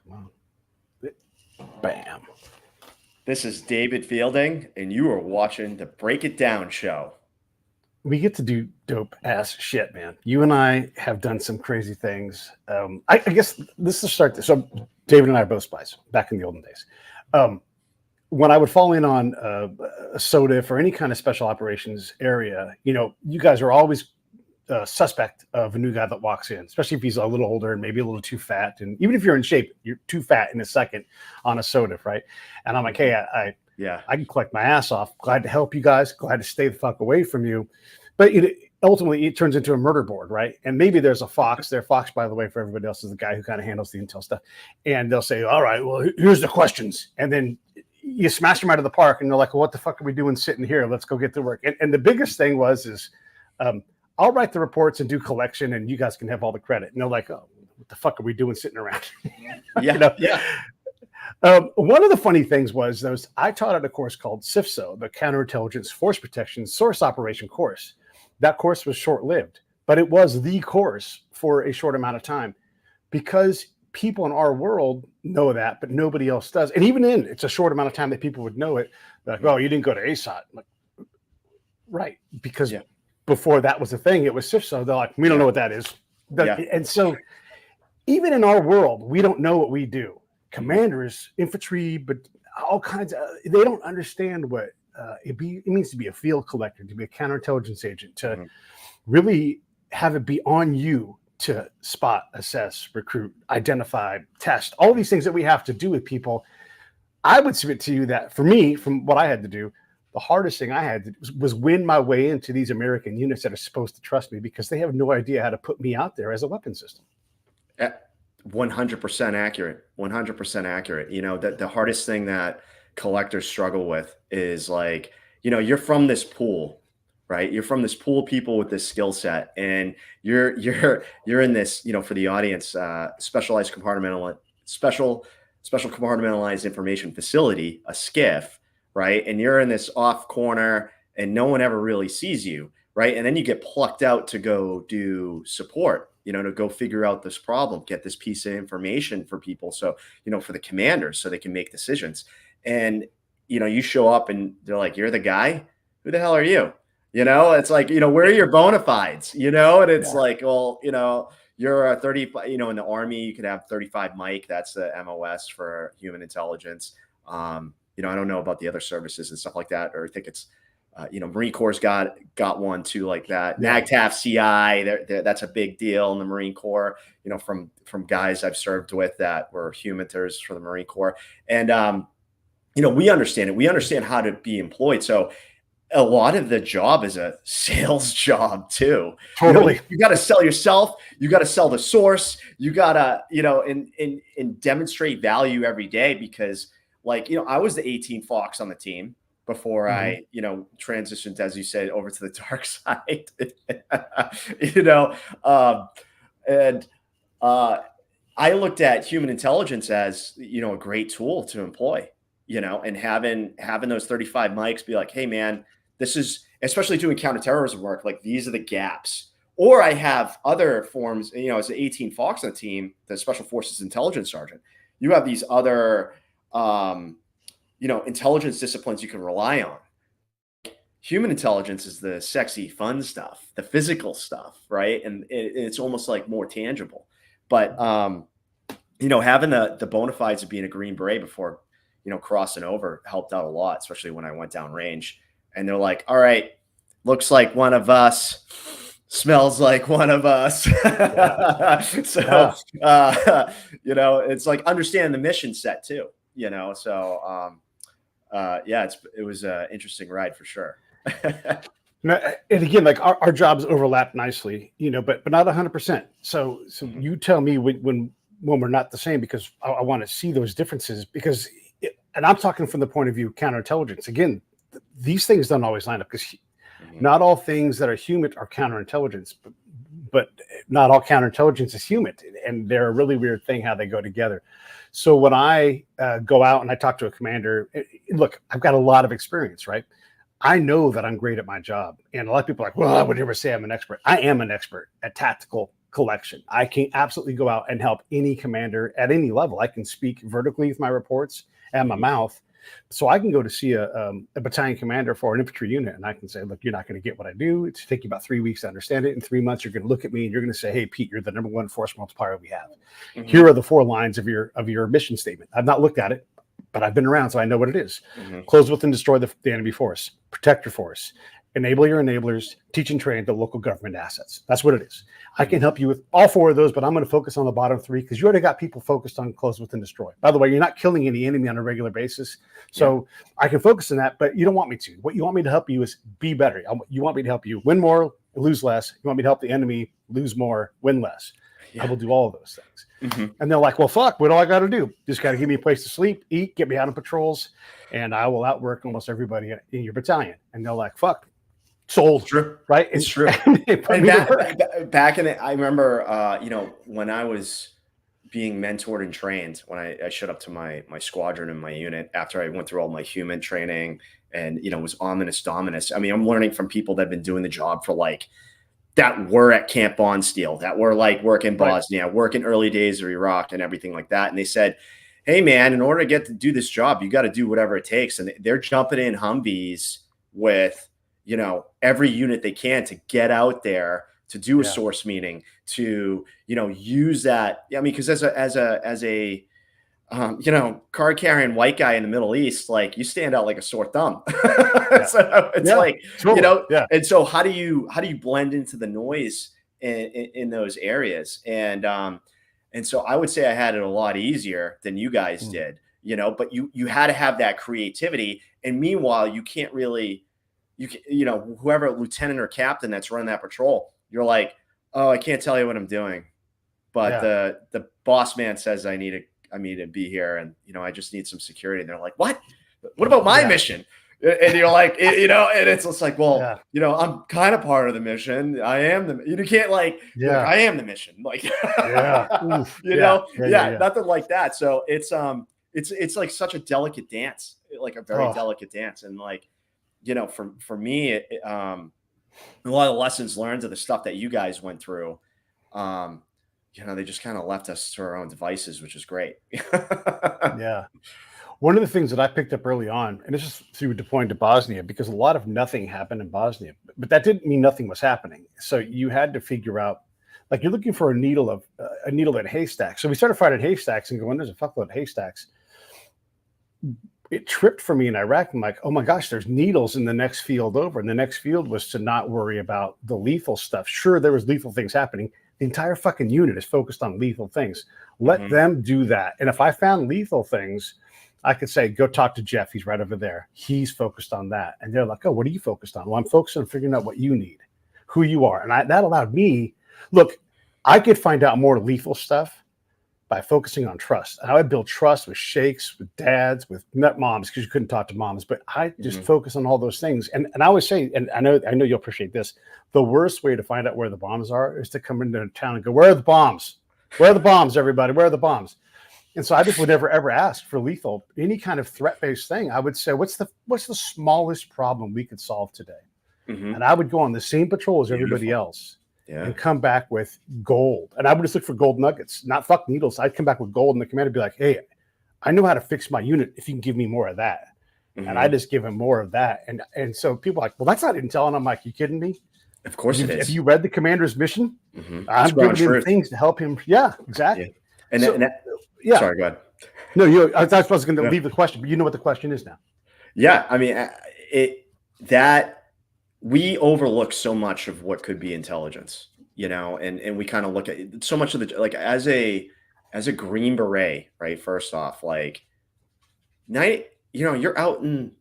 Come on. Bam. This is David Fielding, and you are watching the Break It Down show. We get to do dope ass shit, man. You and I have done some crazy things. I guess this is start. So David and I are both spies back in the olden days. When I would fall in on a SOTF or any kind of special operations area, you guys are always suspect of a new guy that walks in, especially if he's a little older and maybe a little too fat. And even if you're in shape, you're too fat in a second on a SOTF, right? And I'm like, hey, I can collect my ass off. Glad to help you guys. Glad to stay the fuck away from you. But ultimately, it turns into a murder board, right? And maybe there's a Fox there. Fox, by the way, for everybody else, is the guy who kind of handles the intel stuff. And they'll say, all right, well, here's the questions. And then you smash them out of the park. And they're like, well, what the fuck are we doing sitting here? Let's go get to work. And the biggest thing is I'll write the reports and do collection, and you guys can have all the credit. And they're like, oh, what the fuck are we doing sitting around? Yeah. One of the funny things was I taught at a course called CIFSO, the Counterintelligence Force Protection Source Operation course. That course was short-lived, but it was the course for a short amount of time because people in our world know that, but nobody else does. And even it's a short amount of time that people would know it. They're like, oh, you didn't go to ASOT. Like, right, because before that was a thing, it was CIFSO. They're like, we don't know what that is. And so even in our world, we don't know what we do. Commanders, infantry, but all kinds of, they don't understand what it means to be a field collector, to be a counterintelligence agent, to really have it be on you to spot, assess, recruit, identify, test, all these things that we have to do with people. I would submit to you that for me, from what I had to do, the hardest thing I had to do was win my way into these American units that are supposed to trust me because they have no idea how to put me out there as a weapon system. 100% accurate. 100% accurate. That the hardest thing that collectors struggle with is like, you're from this pool, right? You're from this pool of people with this skill set, and you're in this, for the audience, special compartmentalized information facility, a SCIF, right? And you're in this off corner, and no one ever really sees you, right? And then you get plucked out to go do support. To go figure out this problem, get this piece of information for people. So, for the commanders, so they can make decisions. And, you show up and they're like, you're the guy? Who the hell are you? It's like, where are your bona fides? And it's like, well, you're a 30, in the Army, you could have 35 Mike. That's the MOS for human intelligence. I don't know about the other services and stuff like that, or I think it's, Marine Corps got one too, like that. NAGTAF CI, that's a big deal in the Marine Corps, from guys I've served with that were HUMINTers for the Marine Corps. And, we understand it. We understand how to be employed. So a lot of the job is a sales job too. Totally. You got to sell yourself. You got to sell the source. You got to, and demonstrate value every day because I was the 18th Fox on the team before I, transitioned, as you said, over to the dark side, and I looked at human intelligence as, a great tool to employ, and having those 35 mics be like, hey man, this is, especially doing counterterrorism work, like these are the gaps. Or I have other forms, as an 18 Fox on the team, the Special Forces Intelligence Sergeant, you have these other, intelligence disciplines you can rely on. Human intelligence is the sexy, fun stuff, the physical stuff, right? And it's almost like more tangible. But, having the bona fides of being a Green Beret before, crossing over helped out a lot, especially when I went down range. And they're like, all right, looks like one of us, smells like one of us. So, it's like understanding the mission set too, so, it was an interesting ride for sure. And again, like our jobs overlap nicely, but not 100%. So you tell me when we're not the same, because I want to see those differences because, and I'm talking from the point of view of counterintelligence. Again, these things don't always line up because not all things that are human are counterintelligence, but not all counterintelligence is human. And they're a really weird thing how they go together. So when I go out and I talk to a commander, look, I've got a lot of experience, right? I know that I'm great at my job. And a lot of people are like, well, I would never say I'm an expert. I am an expert at tactical collection. I can absolutely go out and help any commander at any level. I can speak vertically with my reports and my mouth. So I can go to see a battalion commander for an infantry unit, and I can say, look, you're not going to get what I do. It's take you about 3 weeks to understand it. In 3 months, you're going to look at me and you're going to say, hey, Pete, you're the number one force multiplier we have. Here are the 4 lines of your mission statement. I've not looked at it, but I've been around, so I know what it is. Close with and destroy the enemy force, protect your force, enable your enablers, teach and train the local government assets. That's what it is. I can help you with all 4 of those, but I'm going to focus on the bottom 3 because you already got people focused on close with and destroy. By the way, you're not killing any enemy on a regular basis. So I can focus on that, but you don't want me to. What you want me to help you is be better. You want me to help you win more, lose less. You want me to help the enemy lose more, win less. I will do all of those things. And they're like, well, fuck, what do I got to do? Just got to give me a place to sleep, eat, get me out on patrols, and I will outwork almost everybody in your battalion. And they're like, fuck. Sold, true, right? It's true. And back in it, I remember, when I was being mentored and trained, when I showed up to my squadron and my unit after I went through all my HUMINT training and, was ominous dominus. I mean, I'm learning from people that have been doing the job for that were at Camp Bondsteel, that were working Bosnia, working early days of Iraq and everything like that. And they said, hey, man, in order to get to do this job, you got to do whatever it takes. And they're jumping in Humvees with, every unit they can to get out there, to do a source meeting, to, use that. I mean, because as a card carrying white guy in the Middle East, you stand out like a sore thumb. So it's totally. And so how do you blend into the noise in those areas? And so I would say I had it a lot easier than you guys did, but you had to have that creativity. And meanwhile, you can't really, whoever lieutenant or captain that's running that patrol, you're like, oh, I can't tell you what I'm doing, but the boss man says I need to be here, and I just need some security. And they're like, what about my mission? And you're like, and it's just like, well, I'm kind of part of the mission. I am you can't I am the mission, nothing like that. So it's like such a delicate dance, like a very delicate dance, and for me, a lot of lessons learned of the stuff that you guys went through, they just kind of left us to our own devices, which is great. One of the things that I picked up early on, and this is through deploying to Bosnia, because a lot of nothing happened in Bosnia, but that didn't mean nothing was happening. So you had to figure out, you're looking for a needle in a haystack. So we started finding haystacks and going, there's a fuckload of haystacks. It tripped for me in Iraq. I'm like, oh my gosh, there's needles in the next field over. And the next field was to not worry about the lethal stuff. Sure, there was lethal things happening. The entire fucking unit is focused on lethal things. Let them do that. And if I found lethal things, I could say, go talk to Jeff. He's right over there. He's focused on that. And they're like, oh, what are you focused on? Well, I'm focused on figuring out what you need, who you are. And that allowed me, look, I could find out more lethal stuff by focusing on trust. And I would build trust with sheikhs, with dads, with not moms, because you couldn't talk to moms, but I just focus on all those things. And I always say, and I know you'll appreciate this, the worst way to find out where the bombs are is to come into town and go, where are the bombs? Where are the bombs, everybody? Where are the bombs? And so I just would never, ever ask for lethal, any kind of threat-based thing. I would say, what's the smallest problem we could solve today? And I would go on the same patrol as everybody else. And come back with gold. And I would just look for gold nuggets, not fuck needles. I'd come back with gold, and the commander would be like, hey, I know how to fix my unit if you can give me more of that. And I just give him more of that. And so people are like, well, that's not intel. And I'm like, you kidding me? Of course it is. Have you read the commander's mission? I'm giving him things to help him. Yeah, exactly. Yeah. Sorry, go ahead. No, I was going to leave the question, but you know what the question is now. Yeah, I mean, we overlook so much of what could be intelligence, and we kind of look at so much of the, as a Green Beret, right? First off, you're out in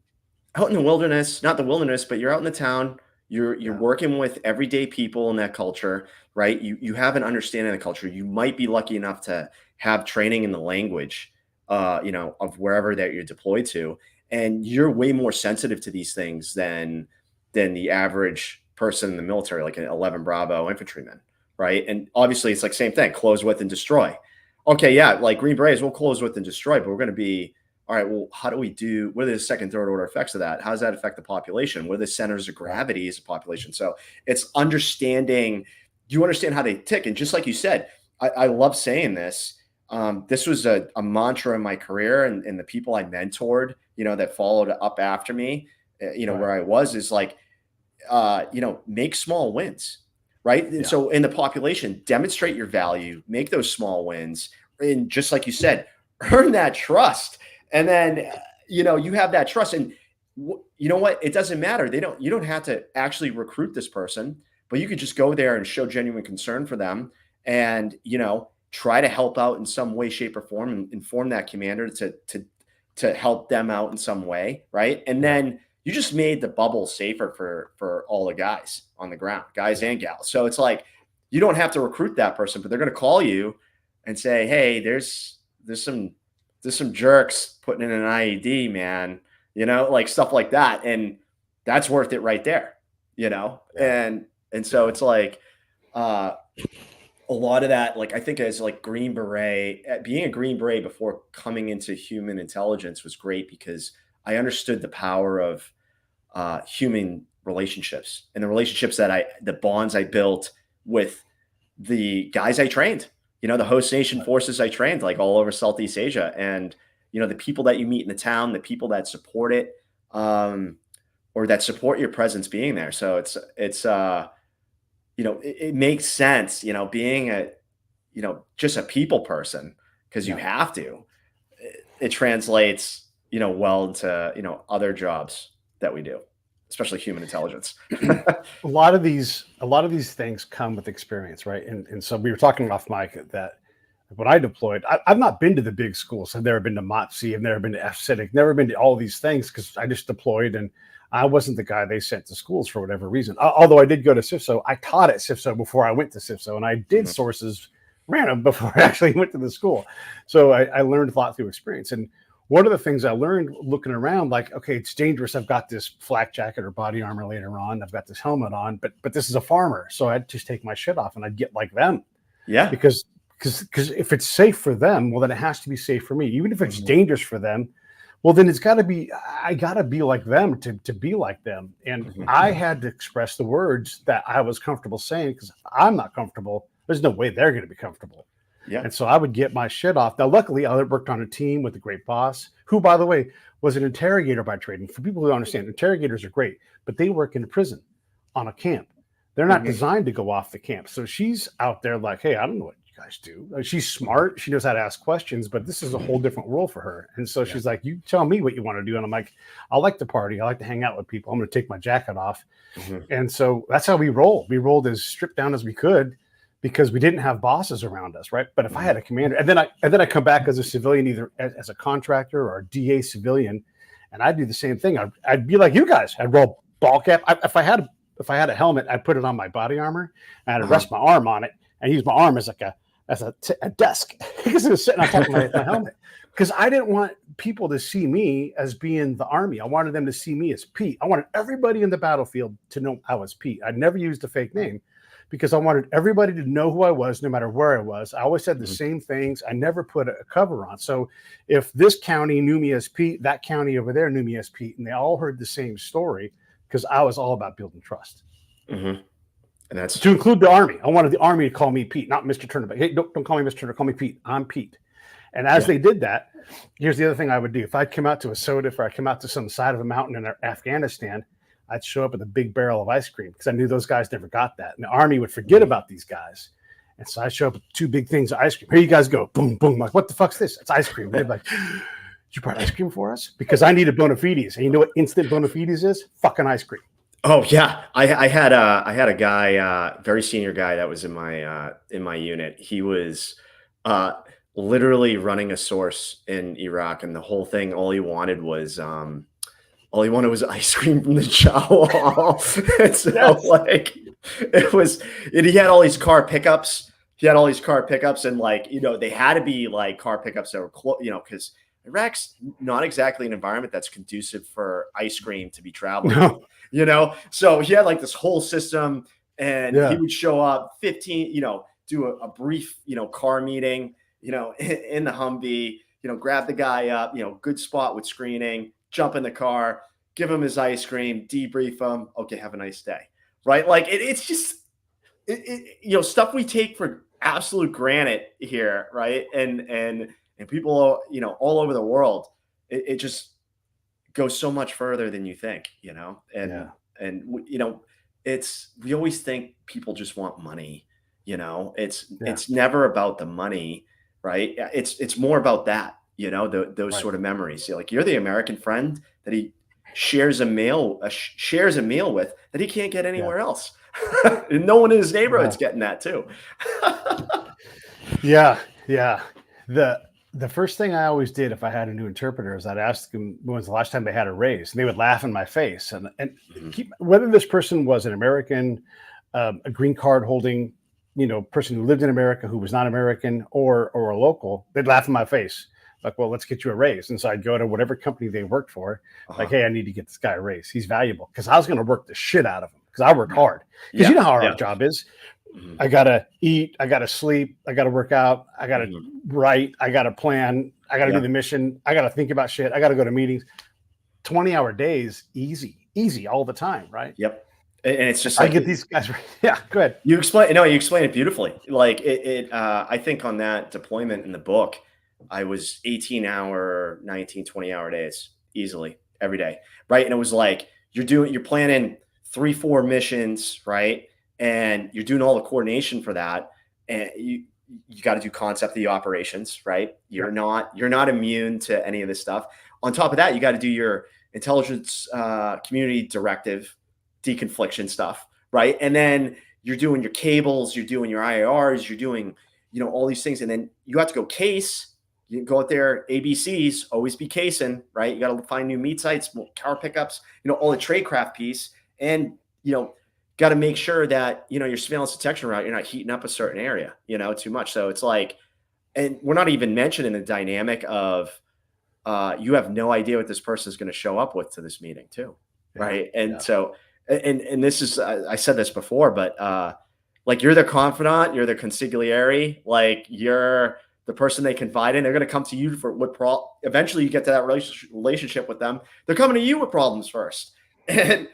the wilderness, not the wilderness, but you're out in the town. You're working with everyday people in that culture, right? You have an understanding of the culture. You might be lucky enough to have training in the language, of wherever that you're deployed to, and you're way more sensitive to these things than the average person in the military, like an 11 Bravo infantryman, right? And obviously it's same thing, close with and destroy. Okay, yeah, like Green Berets, we'll close with and destroy, but we're going to be, all right, well, what are the second, third order effects of that? How does that affect the population? What are the centers of gravity as a population? So it's understanding you understand how they tick. And just like you said, I love saying this. This was a mantra in my career, and the people I mentored, that followed up after me, Right. where I was, is like, make small wins, right? And Yeah. so in the population, demonstrate your value, make those small wins. And just like you said, earn that trust. And then, you have that trust. And you know what? It doesn't matter. You don't have to actually recruit this person, but you could just go there and show genuine concern for them, and, try to help out in some way, shape, or form, and inform that commander to help them out in some way. Right. And then you just made the bubble safer for all the guys on the ground, guys and gals. So it's like, you don't have to recruit that person, but they're going to call you and say, hey, there's some jerks putting in an IED, man, like stuff like that. And that's worth it right there, and so it's like, a lot of that, like, I think as like Green Beret, being a Green Beret before coming into human intelligence was great, because I understood the power of human relationships, and the relationships the bonds I built with the guys I trained, the host nation forces I trained, like all over Southeast Asia. And, the people that you meet in the town, the people that support it, or that support your presence being there. So it makes sense, being just a people person, because you have to. It translates, well into, other jobs that we do, especially human intelligence. A lot of these things come with experience, right? And so we were talking off mic that when I deployed, I've not been to the big schools. I've never been to MOTC. I've never been to FCITIC, never been to all these things, because I just deployed, and I wasn't the guy they sent to schools for whatever reason. Although I did go to CIFSO. I taught at CIFSO before I went to CIFSO, and I did sources random before I actually went to the school. So I learned a lot through experience. And one of the things I learned looking around, like, okay, it's dangerous. I've got this flak jacket or body armor later on. I've got this helmet on, but this is a farmer. So I'd just take my shit off and I'd get like them. Yeah. Because if it's safe for them, well, then it has to be safe for me. Even if it's dangerous for them, well, then it's got to be, I got to be like them to be like them. And I had to express the words that I was comfortable saying, because if I'm not comfortable, there's no way they're going to be comfortable. Yeah. And so I would get my shit off. Now, luckily, I worked on a team with a great boss who, by the way, was an interrogator by training. For people who don't understand, interrogators are great, but they work in a prison on a camp. They're not designed to go off the camp. So she's out there like, hey, I don't know what you guys do. She's smart. She knows how to ask questions, but this is a whole different world for her. And so she's like, you tell me what you want to do. And I'm like, I like to party. I like to hang out with people. I'm going to take my jacket off. And so that's how we roll. We rolled as stripped down as we could, because we didn't have bosses around us, right? But if I had a commander, and then I come back as a civilian, either as a contractor or a DA civilian, and I'd do the same thing. I'd be like you guys. I'd roll ball cap. If I had a helmet, I'd put it on my body armor, and I'd rest my arm on it and use my arm as like a desk, because it was sitting on top of my helmet. Because I didn't want people to see me as being the Army. I wanted them to see me as Pete. I wanted everybody in the battlefield to know I was Pete. I'd never used a fake name, because I wanted everybody to know who I was, no matter where I was. I always said the same things. I never put a cover on. So if this county knew me as Pete, that county over there knew me as Pete, and they all heard the same story, because I was all about building trust. And that's to include the Army. I wanted the Army to call me Pete, not Mr. Turner. But hey, don't call me Mr. Turner. Call me Pete. I'm Pete. And as they did that, here's the other thing I would do. If I'd come out to a SOTF, or I'd come out to some side of a mountain in Afghanistan, I'd show up with a big barrel of ice cream, because I knew those guys never got that. And the Army would forget about these guys. And so I show up with 2 big things of ice cream. Here you guys go. Boom, boom. I'm like, what the fuck's this? It's ice cream. They're like, you brought ice cream for us? Because I needed bona fides. And you know what instant bona fides is? Fucking ice cream. Oh yeah. I had a guy, very senior guy that was in my unit. He was literally running a source in Iraq, and the whole thing, all he wanted was ice cream from the chow hall. And so like he had all these car pickups. And like, they had to be like car pickups that were close, because Iraq's not exactly an environment that's conducive for ice cream to be traveling. So he had like this whole system, and he would show up 15, do a brief, car meeting, in the Humvee, grab the guy up, good spot with screening, jump in the car, give him his ice cream, debrief him. Okay, have a nice day. Right? Like it's just stuff we take for absolute granted here, right? And people, all over the world, it just goes so much further than you think, Yeah. and we always think people just want money, Yeah. it's never about the money, right? It's more about that, those Right. sort of memories. You're the American friend that he shares a meal with that he can't get Yeah. anywhere else. And no one in his neighborhood's Yeah. getting that too. Yeah. Yeah. The first thing I always did if I had a new interpreter is I'd ask them when was the last time they had a raise, and they would laugh in my face. And Mhm. whether this person was an American, a green card holding, person who lived in America who was not American, or a local, they'd laugh in my face. Like, well, let's get you a raise. And so I'd go to whatever company they worked for, like, Uh-huh. hey, I need to get this guy a raise. He's valuable, because I was going to work the shit out of him, because I worked hard. Because Yeah. you know how our Yeah. job is. Mhm. I gotta eat, I gotta sleep, I gotta work out, I gotta Mhm. write, I gotta plan, I gotta do Yeah. the mission, I gotta think about shit, I gotta go to meetings. 20-hour days, easy all the time, right? Yep. And it's just I like get these guys. Yeah, go ahead. you explain it beautifully. Like I think on that deployment in the book, I was 18-hour, 19, 20-hour days easily every day. Right. And it was like you're planning 3, 4 missions, right? And you're doing all the coordination for that. And you got to do concept of the operations, right? Yeah, You're not immune to any of this stuff. On top of that, you got to do your intelligence community directive deconfliction stuff, right? And then you're doing your cables, you're doing your IARs, you're doing, all these things. And then you have to go case. You go out there, ABCs, always be casing, right? You got to find new meat sites, car pickups, all the tradecraft piece. And, got to make sure that, your surveillance detection route, you're not heating up a certain area, too much. So it's like, and we're not even mentioning the dynamic of, you have no idea what this person is going to show up with to this meeting too. Right. And yeah. so, and this is, I said this before, but like you're their confidant, you're their consigliere, like you're the person they confide in. They're going to come to you for eventually you get to that relationship with them. They're coming to you with problems first. And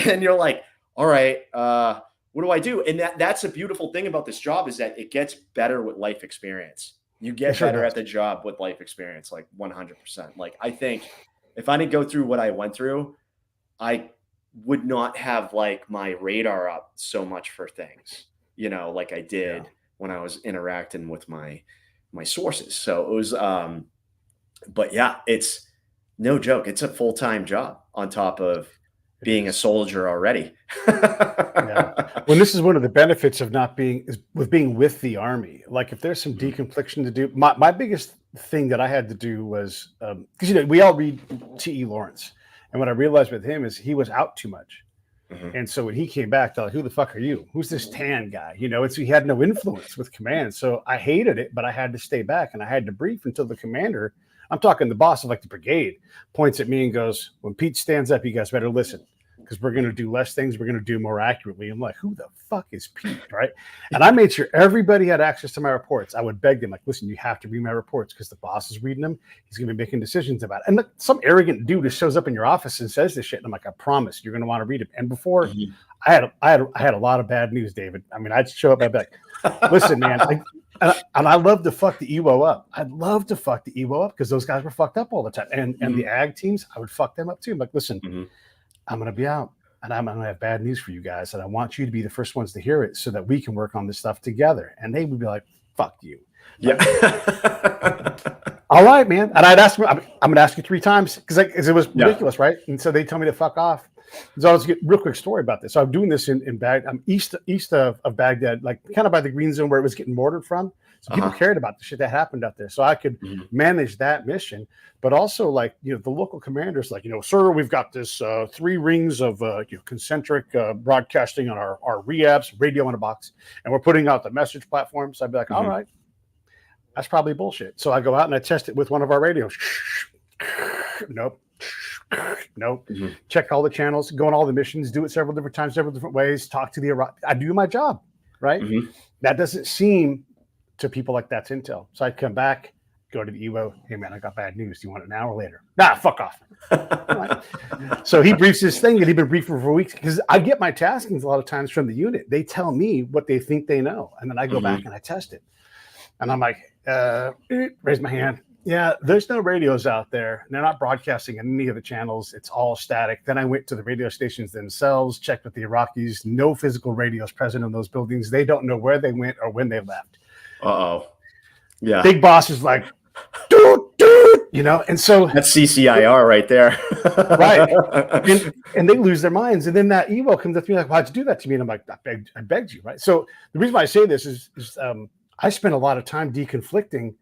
you're like, all right, what do I do? And that's a beautiful thing about this job is that it gets better with life experience. You get better at the job with life experience, like 100%. Like I think if I didn't go through what I went through, I would not have like my radar up so much for things, like I did when I was interacting with my sources. So it was, but yeah, it's no joke. It's a full-time job on top of being a soldier already. Yeah. Well, this is one of the benefits of not being with the Army. Like if there's some deconfliction to do, my biggest thing that I had to do was, because, we all read T.E. Lawrence. And what I realized with him is he was out too much. And so when he came back, they're like, who the fuck are you? Who's this tan guy? He had no influence with command. So I hated it, but I had to stay back and I had to brief until the commander, I'm talking the boss of like the brigade, points at me and goes, when Pete stands up, you guys better listen, because we're going to do less things. We're going to do more accurately. I'm like, who the fuck is Pete? Right. And I made sure everybody had access to my reports. I would beg them, like, listen, you have to read my reports because the boss is reading them. He's going to be making decisions about it. And some arrogant dude just shows up in your office and says this shit. And I'm like, I promise you're going to want to read it. And before I had a lot of bad news, David. I mean, I'd show up, I'd be like, listen, man, and I love to fuck the EWO up. I'd love to fuck the EWO up because those guys were fucked up all the time. And the ag teams, I would fuck them up too. I'm like, listen, I'm going to be out and I'm going to have bad news for you guys. And I want you to be the first ones to hear it so that we can work on this stuff together. And they would be like, fuck you. Yeah. All right, man. And I'd ask them, I'm going to ask you 3 times because it was ridiculous, right? And so they tell me to fuck off. So I was get real quick story about this. So I'm doing this in Baghdad. I'm east of Baghdad, like kind of by the green zone where it was getting mortared from. So people cared about the shit that happened out there. So I could manage that mission, but also like, the local commanders, like, sir, we've got this 3 rings of concentric broadcasting on our REAPs, radio in a box, and we're putting out the message platform. So I'd be like, all right, that's probably bullshit. So I go out and I test it with one of our radios. Nope. Check all the channels, go on all the missions, do it several different times, several different ways, talk to the Iraq. I do my job, right? That doesn't seem to people like that's intel. So I'd come back go to the Evo. Hey man, I got bad news. Do you want it now or later? Nah, fuck off. So he briefs this thing, and he'd been briefing for weeks because I get my taskings a lot of times from the unit. They tell me what they think they know, and then I go back and I test it. And I'm like, raise my hand. Yeah, there's no radios out there. They're not broadcasting on any of the channels. It's all static. Then I went to the radio stations themselves, checked with the Iraqis. No physical radios present in those buildings. They don't know where they went or when they left. Uh-oh. Yeah. Big boss is like, dude, you know, and so that's CCIR right there. Right. And they lose their minds. And then that Evo comes up to me like, why'd you do that to me? And I'm like, I begged you, right? So the reason why I say this is I spent a lot of time deconflicting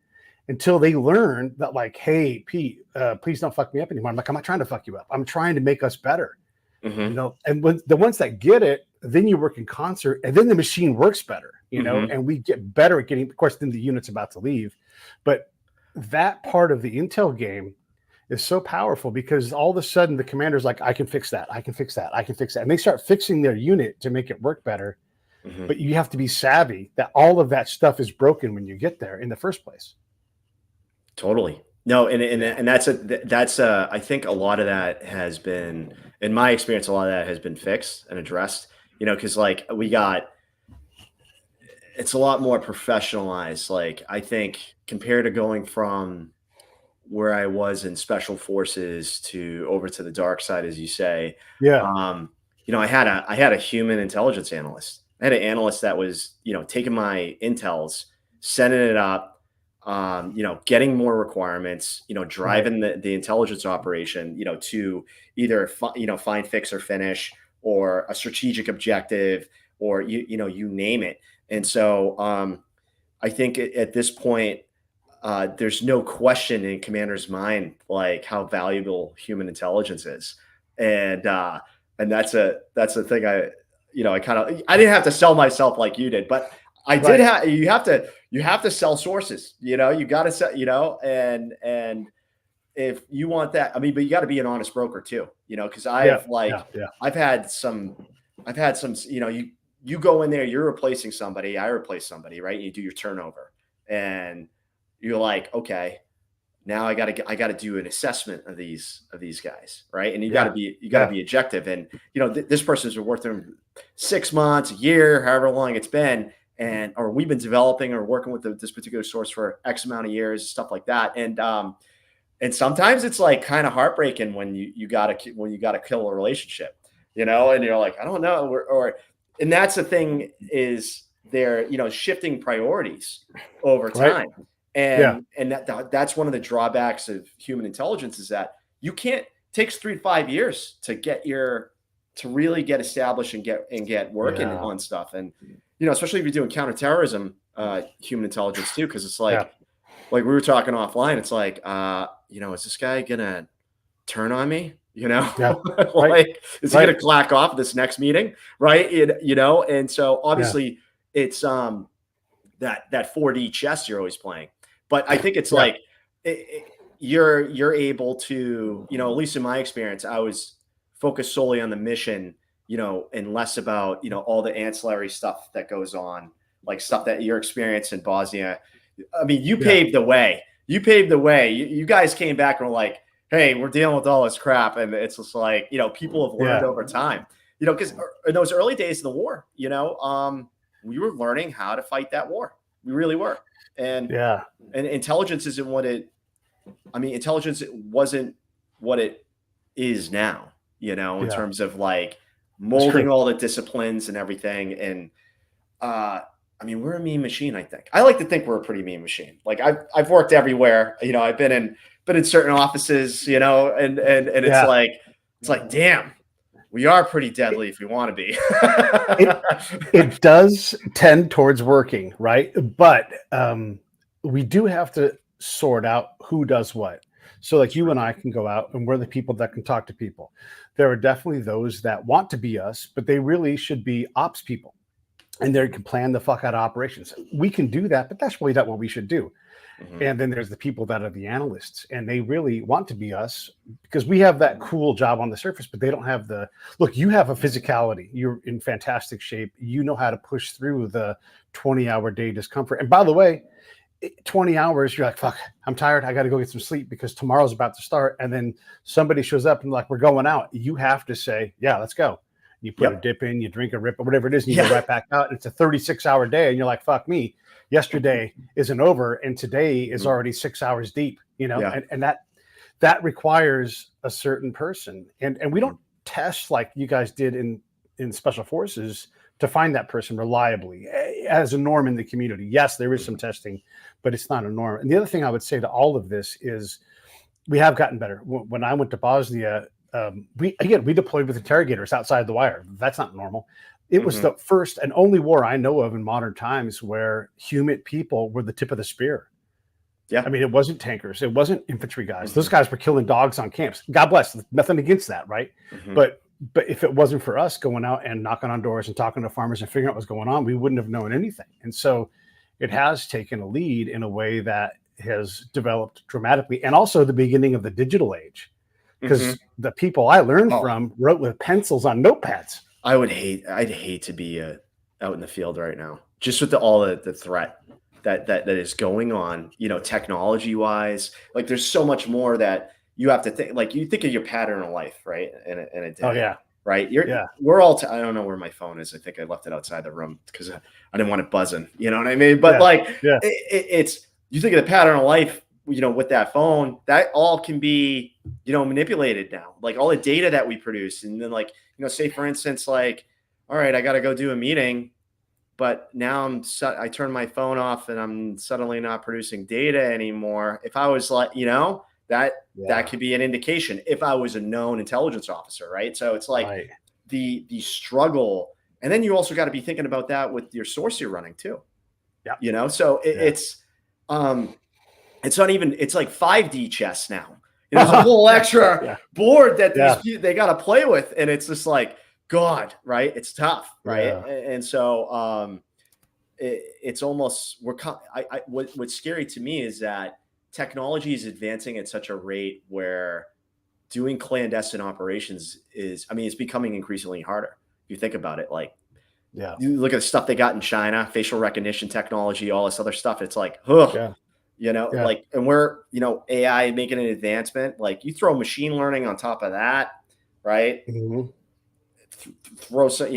until they learn that, like, hey, Pete, please don't fuck me up anymore. I'm like, I'm not trying to fuck you up. I'm trying to make us better. You know, and when the ones that get it, then you work in concert, and then the machine works better, you know, and we get better at getting, of course, then the unit's about to leave. But that part of the intel game is so powerful because all of a sudden the commander's like, I can fix that. I can fix that. I can fix that. And they start fixing their unit to make it work better. But you have to be savvy that all of that stuff is broken when you get there in the first place. Totally. No, and that's I think a lot of that has been, in my experience, a lot of that has been fixed and addressed, you know, because like it's a lot more professionalized. Like I think compared to going from where I was in special forces to over to the dark side, as you say, you know, I had a human intelligence analyst. I had an analyst that was, you know, taking my intels, sending it up, you know, getting more requirements, you know, driving the intelligence operation, you know, to either, you know, find, fix, or finish, or a strategic objective, or, you know, you name it. And so I think at this point, there's no question in commander's mind, like how valuable human intelligence is. And that's a thing you know, I didn't have to sell myself like you did, but I did you have to sell sources, you know, you got to sell, you know, and if you want that, I mean, but you got to be an honest broker too, you know, cause I've had some, you know, you go in there, you're replacing somebody, I replace somebody, right? You do your turnover and you're like, okay, now I gotta do an assessment of these guys, right? And you gotta be objective. And you know, this person's been working 6 months, a year, however long it's been, or we've been developing or working with this particular source for X amount of years, stuff like that. And sometimes it's like kind of heartbreaking when you gotta kill a relationship, you know, and you're like, I don't know, and that's the thing is they're, you know, shifting priorities over time. And that's one of the drawbacks of human intelligence is that you can't, takes 3 to 5 years to really get established and get working on stuff. And, you know, especially if you're doing counterterrorism, human intelligence too, because it's like we were talking offline, it's like, you know, is this guy gonna turn on me? You know, like, is he gonna clack off this next meeting? Right. You know, and so obviously it's that 4D chess you're always playing. But I think it's like you're able to, you know, at least in my experience, I was focused solely on the mission, you know, and less about, you know, all the ancillary stuff that goes on, like stuff that your experience in Bosnia. I mean, you paved the way. You paved the way. You guys came back and were like, hey, we're dealing with all this crap. And it's just like, you know, people have learned over time, you know, because in those early days of the war, you know, we were learning how to fight that war. We really were. And intelligence isn't what intelligence wasn't what it is now, you know, in terms of like molding all the disciplines and everything. And I mean, we're a mean machine, I think. I like to think we're a pretty mean machine. Like I've worked everywhere, you know, I've been in certain offices, you know, and it's like, damn, we are pretty deadly if we want to be. It does tend towards working, right? But we do have to sort out who does what. So like you and I can go out and we're the people that can talk to people. There are definitely those that want to be us, but they really should be ops people. And they can plan the fuck out of operations. We can do that, but that's really not what we should do. And then there's the people that are the analysts, and they really want to be us because we have that cool job on the surface, but they don't have look, you have a physicality. You're in fantastic shape. You know how to push through the 20-hour day discomfort. And by the way, 20 hours, you're like, fuck, I'm tired. I got to go get some sleep because tomorrow's about to start. And then somebody shows up and like, we're going out. You have to say, yeah, let's go. You put a dip in, you drink a rip or whatever it is, and you go right back out. It's a 36-hour day. And you're like, fuck me. Yesterday isn't over. And today is already 6 hours deep, and that requires a certain person. And we don't test like you guys did in special forces to find that person reliably as a norm in the community. Yes, there is some testing, but it's not a norm. And the other thing I would say to all of this is we have gotten better. When I went to Bosnia, we deployed with interrogators outside the wire. That's not normal. It was the first and only war I know of in modern times where HUMINT people were the tip of the spear. Yeah. I mean, it wasn't tankers. It wasn't infantry guys. Those guys were killing dogs on camps. God bless. Nothing against that, right? But if it wasn't for us going out and knocking on doors and talking to farmers and figuring out what's going on, we wouldn't have known anything. And so it has taken a lead in a way that has developed dramatically. And also the beginning of the digital age, because the people I learned from wrote with pencils on notepads. I'd hate to be out in the field right now, just with all the threat that is going on, technology wise. Like there's so much more that you have to think. Like you think of your pattern of life, right? In a day. Oh yeah. Right. We're all. I don't know where my phone is. I think I left it outside the room because I didn't want it buzzing. You know what I mean? But it's you think of the pattern of life. With that phone, that all can be manipulated now. Like all the data that we produce, and then say for instance, like, all right, I got to go do a meeting, but now I turn my phone off and I'm suddenly not producing data anymore. If I was like, that could be an indication if I was a known intelligence officer, right? So it's like the struggle. And then you also got to be thinking about that with your source you're running too. Yeah. So it's not even, it's like 5D chess now. There's a whole extra board that they got to play with. And it's just like, God, right? It's tough, right? Yeah. And so it's almost, what's scary to me is that technology is advancing at such a rate where doing clandestine operations it's becoming increasingly harder. If you think about it, like, you look at the stuff they got in China, facial recognition technology, all this other stuff. It's like, like, and we're, AI making an advancement. Like you throw machine learning on top of that, right? Throw some,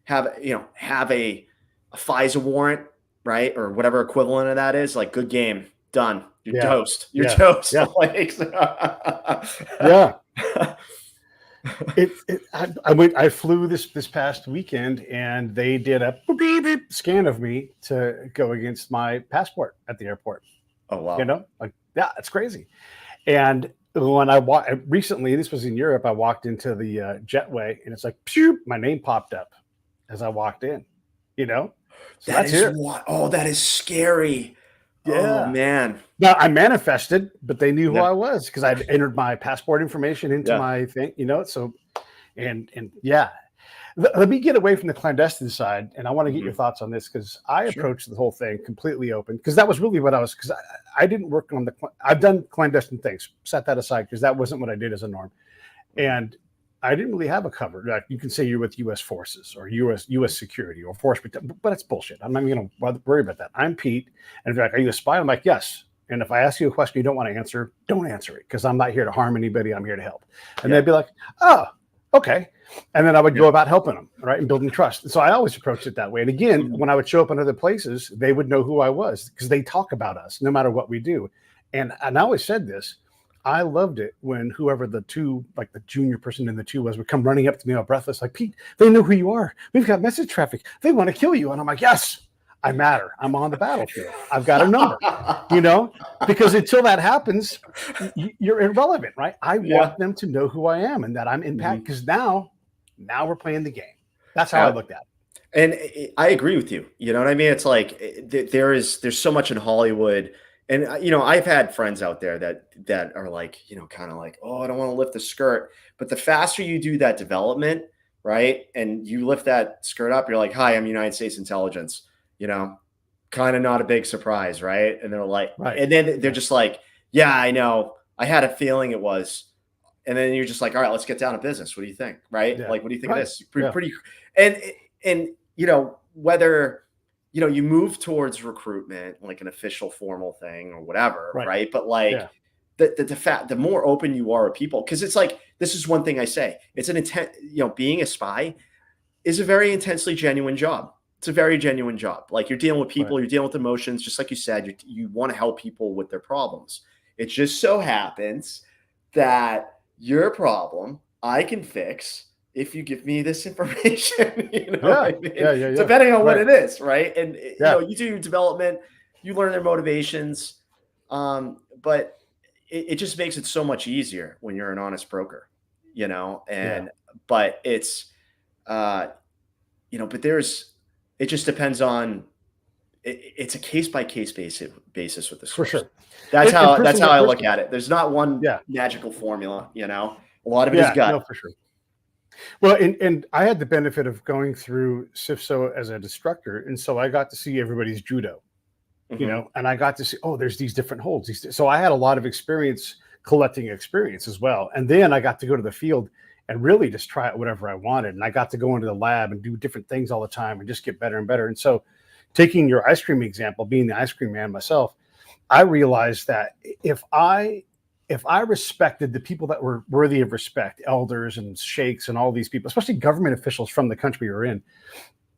have a FISA warrant, right? Or whatever equivalent of that is. Like, good game, done. You're toast. You're toast. Yeah. I flew this past weekend, and they did a scan of me to go against my passport at the airport. Oh wow! It's crazy. And when recently, this was in Europe, I walked into the jetway, and it's like, phew, my name popped up as I walked in. So that is scary. Yeah, oh, man. Now I manifested, but they knew who I was because I'd entered my passport information into my thing. So, and let me get away from the clandestine side, and I want to get your thoughts on this because I approached the whole thing completely open because that was really what I was. Because I didn't work on I've done clandestine things. Set that aside because that wasn't what I did as a norm, and I didn't really have a cover. Like you can say you're with U.S. forces or U.S. security or force protection, but it's bullshit. I'm not even going to worry about that. I'm Pete, and if you're like, are you a spy? I'm like, yes. And if I ask you a question you don't want to answer, don't answer it because I'm not here to harm anybody. I'm here to help. And they'd be like, oh, okay. And then I would go about helping them, right, and building trust. And so I always approached it that way. And again, when I would show up in other places, they would know who I was because they talk about us no matter what we do. And I always said this. I loved it when whoever the two, like the junior person in the two was, would come running up to me all breathless, like, Pete, they know who you are. We've got message traffic. They want to kill you. And I'm like, yes, I matter. I'm on the battlefield. I've got a number, because until that happens, you're irrelevant, right? I want them to know who I am and that I'm impact because now we're playing the game. That's how I looked at it. And I agree with you. You know what I mean? It's like there's so much in Hollywood. And, I've had friends out there that are like, kind of like, oh, I don't want to lift the skirt. But the faster you do that development, right, and you lift that skirt up, you're like, hi, I'm United States intelligence, kind of not a big surprise, right? And they're like, and then they're just like, yeah, I know. I had a feeling it was. And then you're just like, all right, let's get down to business. What do you think? Right? Yeah. Like, what do you think of this? Pretty. And whether you know, you move towards recruitment, like an official formal thing or whatever, Right. right? But like Yeah. the more open you are with people, because it's like, this is one thing I say, it's an intent, you know, being a spy is a very intensely genuine job. It's a very genuine job. Like, you're dealing with Right. people, you're dealing with emotions, just like you said, you want to help people with their problems. It just so happens that your problem I can fix if you give me this information, you know Yeah. what I mean? Yeah. Yeah. Yeah. Depending on what Right. it is, right? And you know, Yeah. you do your development, you learn their motivations, but it just makes it so much easier when you're an honest broker, you know. Yeah. And but it's uh, you know, but it just depends on it's a case by case basis with the For source. sure. And That's person how to I look person. at it. There's not one Yeah. magical formula, you know. A lot of it is Yeah. No, gut. for sure. Well, and I had the benefit of going through SIFSO as an instructor, and so I got to see everybody's judo, Hmm. and I got to see, oh, there's these different holds. So I had a lot of experience collecting experience as well, and then I got to go to the field and really just try out whatever I wanted, and I got to go into the lab and do different things all the time and just get better and better. And so, taking your ice cream example, being the ice cream man myself, I realized that if I respected the people that were worthy of respect, elders and sheikhs and all these people, especially government officials from the country we were in,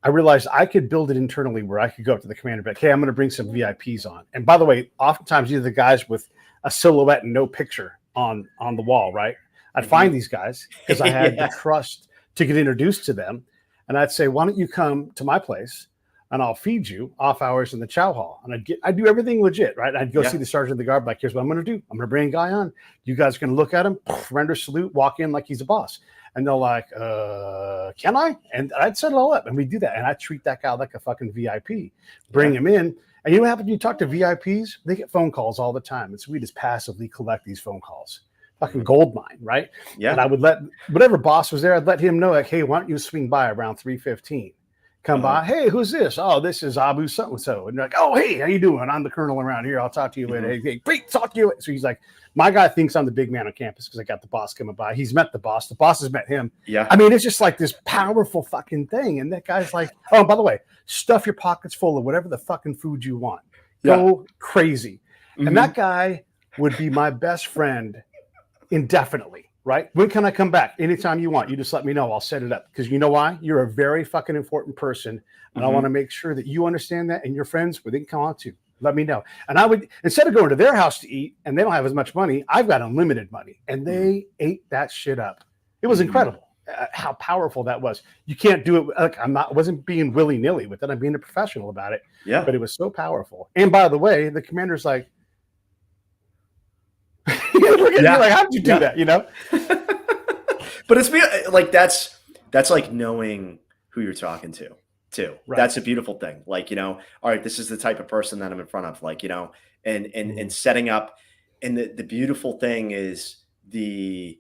I realized I could build it internally where I could go up to the commander and be like, hey, I'm going to bring some VIPs on. And by the way, oftentimes these are the guys with a silhouette and no picture on the wall, right? I'd find Hmm. these guys because I had the Yeah. trust to get introduced to them. And I'd say, why don't you come to my place and I'll feed you off hours in the chow hall. And I'd do everything legit, right? I'd go see Yeah. the sergeant of the guard, like, here's what I'm going to do. I'm going to bring a guy on. You guys are going to look at him, render salute, walk in like he's a boss. And they're like, can I? And I'd set it all up and we do that. And I treat that guy like a fucking VIP, bring Yeah. him in. And you know what happens when you talk to VIPs? They get phone calls all the time. And so we just passively collect these phone calls. Fucking Mhm. gold mine, right? Yeah. And I would let whatever boss was there, I'd let him know, like, hey, why don't you swing by around 3:15? Come Uh-huh. by. Hey, who's this? Oh, this is Abu so and so. And you're like, oh, hey, how you doing? I'm the colonel around here. I'll talk to you later. Mhm. Hey, great, talk to you. So he's like, my guy thinks I'm the big man on campus because I got the boss coming by. He's met the boss. The boss has met him. Yeah. I mean, it's just like this powerful fucking thing. And that guy's like, oh, and by the way, stuff your pockets full of whatever the fucking food you want. Yeah. Go crazy. And Mhm. that guy would be my best friend indefinitely. Right? When can I come back? Anytime you want. You just let me know. I'll set it up. Because you know why? You're a very fucking important person. And I want Mhm. to make sure that you understand that and your friends, where they can come on to. Let me know. And I would, instead of going to their house to eat and they don't have as much money, I've got unlimited money. And Mhm. they ate that shit up. It was Mhm. incredible how powerful that was. You can't do it. Like, wasn't being willy nilly with it. I'm being a professional about it. Yeah. But it was so powerful. And by the way, the commander's like, look at you Yeah. like, how did you do Yeah. that? You know? But it's like that's like knowing who you're talking to too. Right. That's a beautiful thing. Like, you know, all right, this is the type of person that I'm in front of. Like, you know, and setting up. And the beautiful thing is the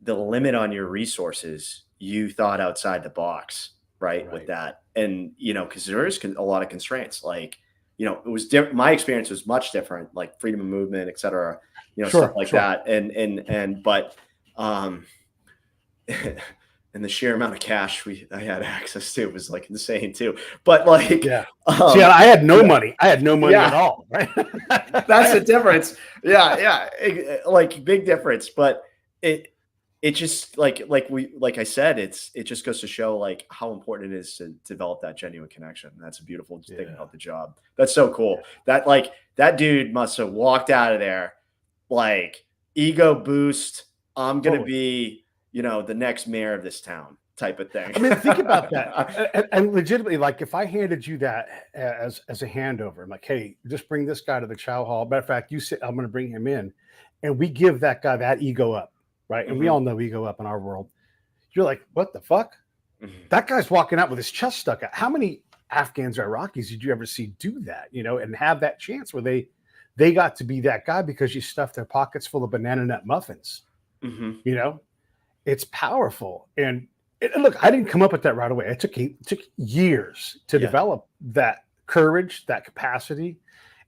limit on your resources. You thought outside the box, right? With Right. that, and you know, because there is a lot of constraints. Like, you know, it was different. My experience was much different, like freedom of movement, et cetera. You know, stuff Sure. like Sure. that. But um and the sheer amount of cash I had access to was like insane too. But like, Yeah. See, I had no yeah, money. I had no money yeah, at all. Right. that's the difference. Yeah, yeah, like big difference. But it just like I said, it just goes to show like how important it is to develop that genuine connection. That's a beautiful thing Yeah. about the job. That's so cool. That like that dude must have walked out of there like ego boost. I'm gonna Totally. be, you know, the next mayor of this town type of thing. I mean, think about that. And legitimately, like if I handed you that as a handover, I'm like, hey, just bring this guy to the chow hall. Matter of fact, you sit, I'm going to bring him in, and we give that guy that ego up, right? And we Mhm, all know ego up in our world. You're like, what the fuck? mhm, That guy's walking out with his chest stuck out. How many Afghans or Iraqis did you ever see do that? And have that chance where they got to be that guy because you stuffed their pockets full of banana nut muffins. mhm. You know, it's powerful. And look, I didn't come up with that right away. It took years to Yeah. develop that courage, that capacity,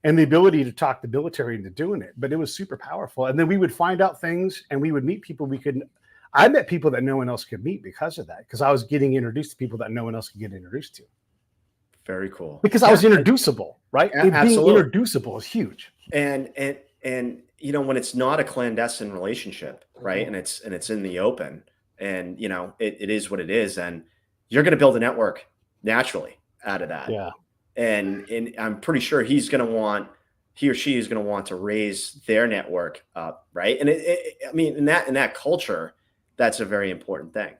and the ability to talk the military into doing it. But it was super powerful. And then we would find out things and we would meet people we couldn't. I met people that no one else could meet because of that, because I was getting introduced to people that no one else could get introduced to. Very cool. because I was introducible, right? It being Absolutely. introducible is huge. And you know, when it's not a clandestine relationship, right? And it's in the open, and you know, it is what it is, and you're going to build a network naturally out of that. Yeah. And I'm pretty sure he or she is going to want to raise their network up, right? And I mean, in that culture, that's a very important thing.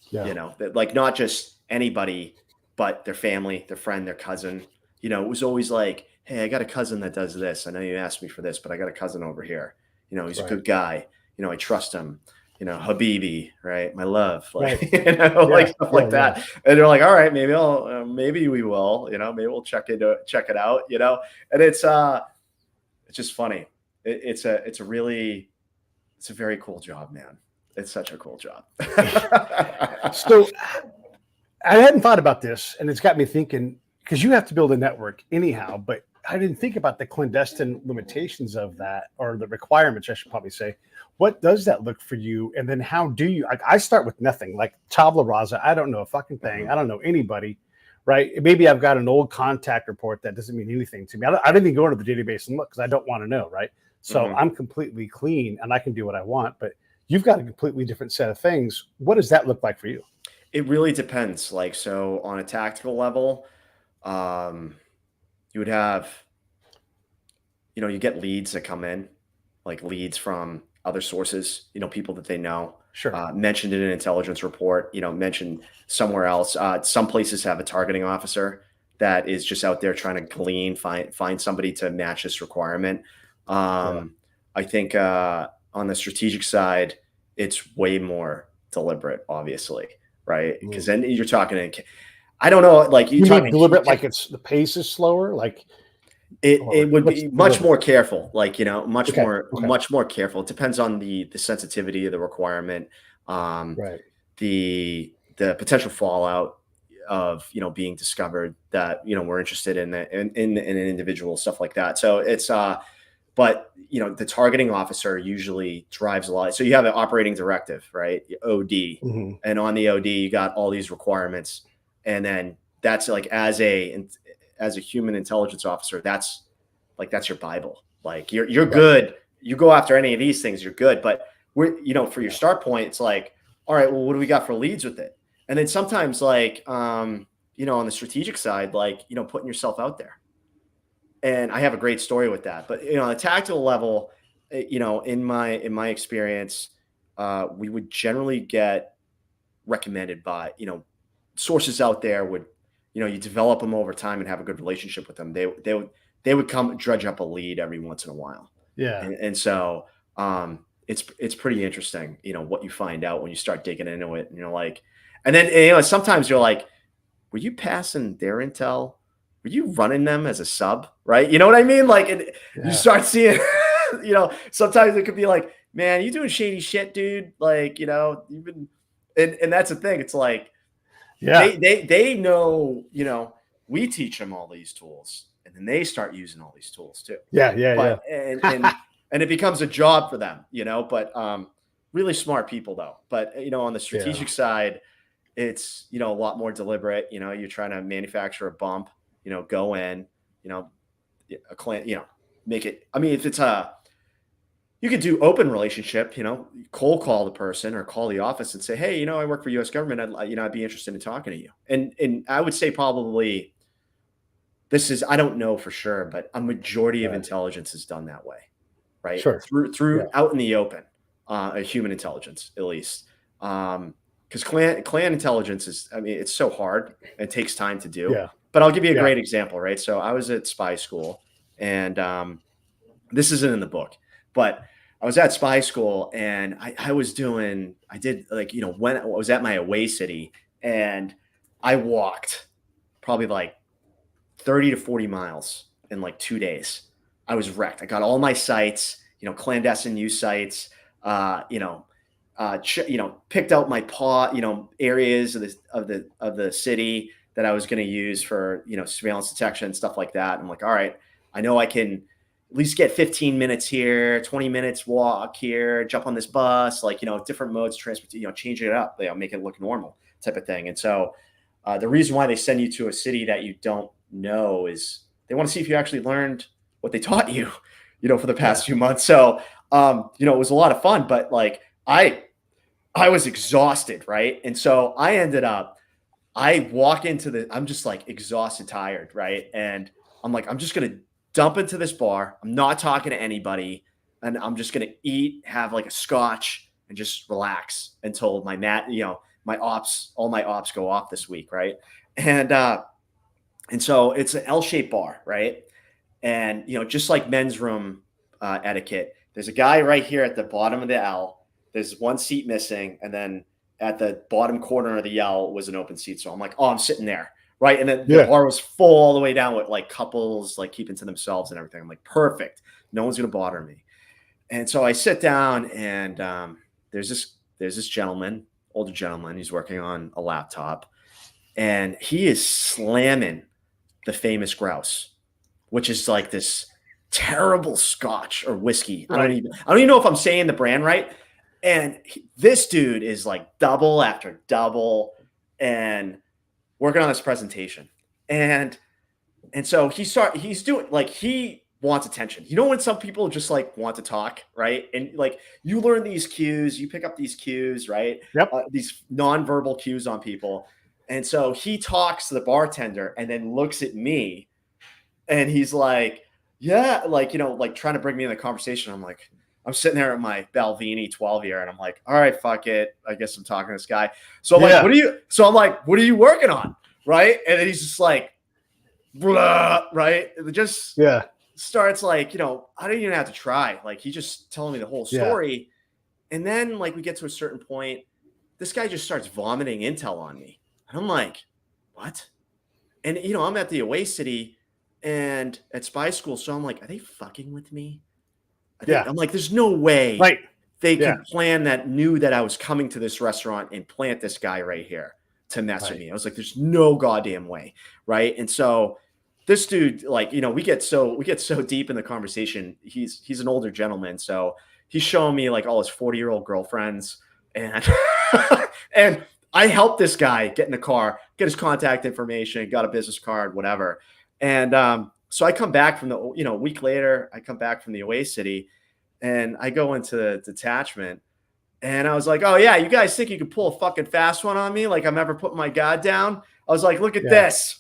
Yeah. You know, that like not just anybody, but their family, their friend, their cousin. You know, it was always like, hey, I got a cousin that does this. I know you asked me for this, but I got a cousin over here. You know, he's a good guy. You know, I trust him. You know, Habibi, right? My love, like, Right. you know, like stuff like that. And they're like, all right, maybe we will, you know, maybe we'll check it out, you know. And it's just funny. It's a very cool job, man. It's such a cool job. So I hadn't thought about this, and it's got me thinking, because you have to build a network anyhow, but I didn't think about the clandestine limitations of that, or the requirements, I should probably say. What does that look for you? And then how do you, like, I start with nothing, like tabla rasa. I don't know a fucking thing. I don't know anybody, right? Maybe I've got an old contact report that doesn't mean anything to me. I didn't even go into the database and look because I don't want to know, right? So I'm completely clean and I can do what I want, but you've got a completely different set of things. What does that look like for you? It really depends. Like, so on a tactical level, you would have, you know, you get leads that come in, like leads from other sources, you know, people that they know. Sure. Mentioned in an intelligence report, you know, mentioned somewhere else. Some places have a targeting officer that is just out there trying to glean, find somebody to match this requirement. I think on the strategic side, it's way more deliberate, obviously, right? Because then you're talking, I don't know, like you mean deliberate, like it's the pace is slower, like it would be much deliberate? more careful, like, you know, much Okay. more careful. It depends on the sensitivity of the requirement, Right. the potential fallout of, you know, being discovered that, you know, we're interested in an individual, stuff like that. So it's but you know, the targeting officer usually drives a lot. So you have an operating directive, right? OD, and on the OD you got all these requirements, and then that's like as a human intelligence officer, that's your Bible. Like you're good. You go after any of these things, you're good. But we're, you know, for your start point, it's like, all right, well, what do we got for leads with it? And then sometimes, like, you know, on the strategic side, like, you know, putting yourself out there. And I have a great story with that. But, you know, on a tactical level, you know, in my experience, we would generally get recommended by, you know, sources out there would, you know, you develop them over time and have a good relationship with them. They would come dredge up a lead every once in a while. Yeah. And so it's pretty interesting, you know, what you find out when you start digging into it, and you're like, and then, you know, sometimes you're like, were you passing their intel? Were you running them as a sub? Right? You know what I mean? Like, you start seeing, you know, sometimes it could be like, man, you doing shady shit, dude. Like, you know, you've been, and that's the thing. It's like, they know, you know, we teach them all these tools, and then they start using all these tools too. But, and it becomes a job for them, you know, but really smart people though. But, you know, on the strategic side, it's, you know, a lot more deliberate. You know, you're trying to manufacture a bump, you know, go in, you know, a client, you know, make it. I mean, if it's you could do open relationship, you know, cold call the person or call the office and say, hey, you know, I work for U.S. government. I'd be interested in talking to you. And I would say probably I don't know for sure, but a majority of intelligence is done that way, right? Sure. Through out in the open, a human intelligence, at least. Because clan intelligence is, I mean, it's so hard and it takes time to do. Yeah. But I'll give you a great example, right? So I was at spy school, and this isn't in the book, but I was at spy school, and I did, like, you know, when I was at my away city, and I walked probably like 30 to 40 miles in like 2 days. I was wrecked. I got all my sites, you know, clandestine use sites, you know, picked out my areas of the city that I was going to use for, you know, surveillance detection, stuff like that. I'm like, all right, I know I can at least get 15 minutes here, 20 minutes walk here, jump on this bus, like, you know, different modes of transport, you know, changing it up, you know, make it look normal type of thing. And so The reason why they send you to a city that you don't know is they want to see if you actually learned what they taught you, for the past few months. So, it was a lot of fun, but like I was exhausted, right? And so I walk I'm just like exhausted, tired, right? And I'm like, I'm just gonna dump into this bar. I'm not talking to anybody, and I'm just gonna eat, have like a scotch, and just relax until all my ops go off this week, right? And so it's an L-shaped bar, right? And just like men's room etiquette, there's a guy right here at the bottom of the L. There's one seat missing, and then at the bottom corner of the L was an open seat. So I'm like, oh, I'm sitting there, right? And then the bar was full all the way down with like couples like keeping to themselves and everything. I'm like, perfect. No one's gonna bother me. And so I sit down, and there's this gentleman, older gentleman. He's working on a laptop, and he is slamming the famous grouse, which is like this terrible scotch or whiskey. Right. I don't even know if I'm saying the brand right. And this dude is like double after double and working on this presentation. And so he's doing like, he wants attention. When some people just like want to talk, right? And like you learn these cues, you pick up these cues, right? Yep. These nonverbal cues on people. And so he talks to the bartender and then looks at me, and he's like, yeah, like, like trying to bring me in the conversation. I'm like, I'm sitting there at my Balvenie 12 year, and I'm like, all right, fuck it. I guess I'm talking to this guy. So I'm like, what are you working on? Right. And then he's just like, blah, right. It just starts like, I don't even have to try. Like, he just telling me the whole story. And then like we get to a certain point, this guy just starts vomiting intel on me. And I'm like, what? And, I'm at the away city and at spy school. So I'm like, are they fucking with me? I'm like, there's no way they could plan that, knew that I was coming to this restaurant and plant this guy right here to mess with me. I was like, there's no goddamn way. Right. And so this dude, like, we get so deep in the conversation. He's an older gentleman. So he's showing me like all his 40-year-old girlfriends. And, and I helped this guy get in the car, get his contact information, got a business card, whatever. And so I come back from a week later, I come back from the away city, and I go into the detachment, and I was like, oh yeah, you guys think you can pull a fucking fast one on me? Like I'm ever putting my guard down? I was like, look at this.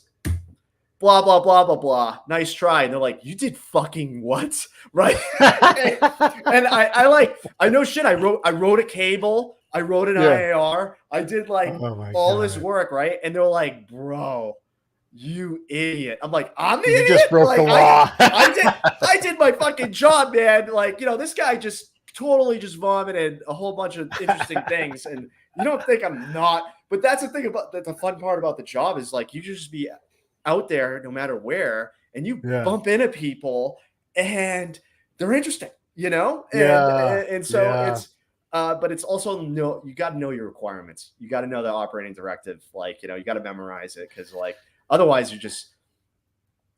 Blah, blah, blah, blah, blah. Nice try. And they're like, you did fucking what? Right. And I know shit. I wrote a cable. I wrote an IAR. I did like all this work. Right. And they're like, bro, you idiot. I'm like, I'm the idiot. You just broke the law. I did my fucking job, man. Like, this guy just totally just vomited a whole bunch of interesting things. And you don't think I'm not, but that's the thing about the fun part about the job is like, you just be out there no matter where, and you bump into people and they're interesting, and so it's, but it's also you got to know your requirements. You got to know the operating directive. Like, you got to memorize it. Cause like, otherwise you're just,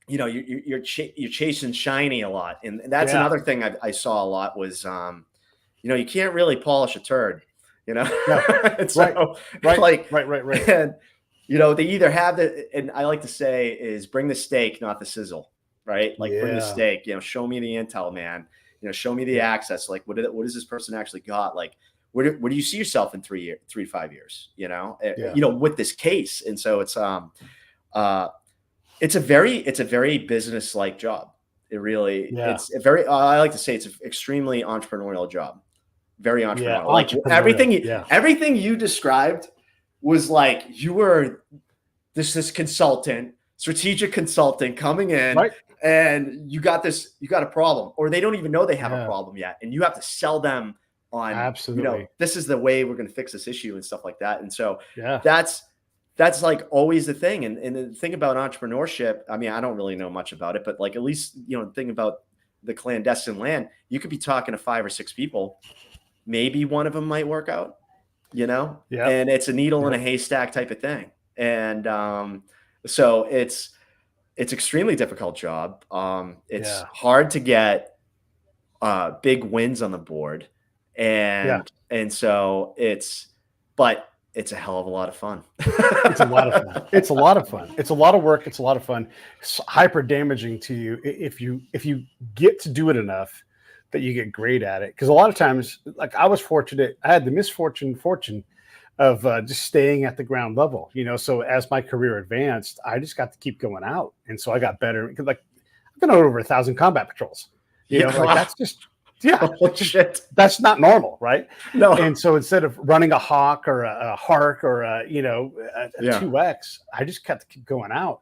you're chasing shiny a lot. And that's another thing I saw a lot was, you can't really polish a turd, and so, right. And, they either have and I like to say is bring the steak, not the sizzle, right? Like bring the steak, show me the intel, man, show me the access. Like, what does this person actually got? Like, where do you see yourself in 3 to 5 years, with this case? And so it's a very business-like job. It really, it's a very, I like to say it's an extremely entrepreneurial job. Very entrepreneurial. Like everything you described was like you were this consultant, strategic consultant coming in, and you got a problem, or they don't even know they have a problem yet, and you have to sell them on this is the way we're going to fix this issue and stuff like that. And so that's like always the thing. And the thing about entrepreneurship, I mean, I don't really know much about it, but like at least the thing about the clandestine land, you could be talking to 5 or 6 people, maybe one of them might work out. And it's a needle in a haystack type of thing. And so it's extremely difficult job. It's hard to get big wins on the board. And so but it's a hell of a lot of fun. It's a lot of fun. It's a lot of fun. It's a lot of work. It's a lot of fun. It's hyper damaging to you if you get to do it enough that you get great at it. Because a lot of times, like I was fortunate, I had the fortune of just staying at the ground level. So as my career advanced, I just got to keep going out, and so I got better. Because like I've been on over 1,000 combat patrols. That's just. Yeah, Holy shit. That's not normal, right? No. And so instead of running a Hawk or a Hark or a 2X, I just got to keep going out.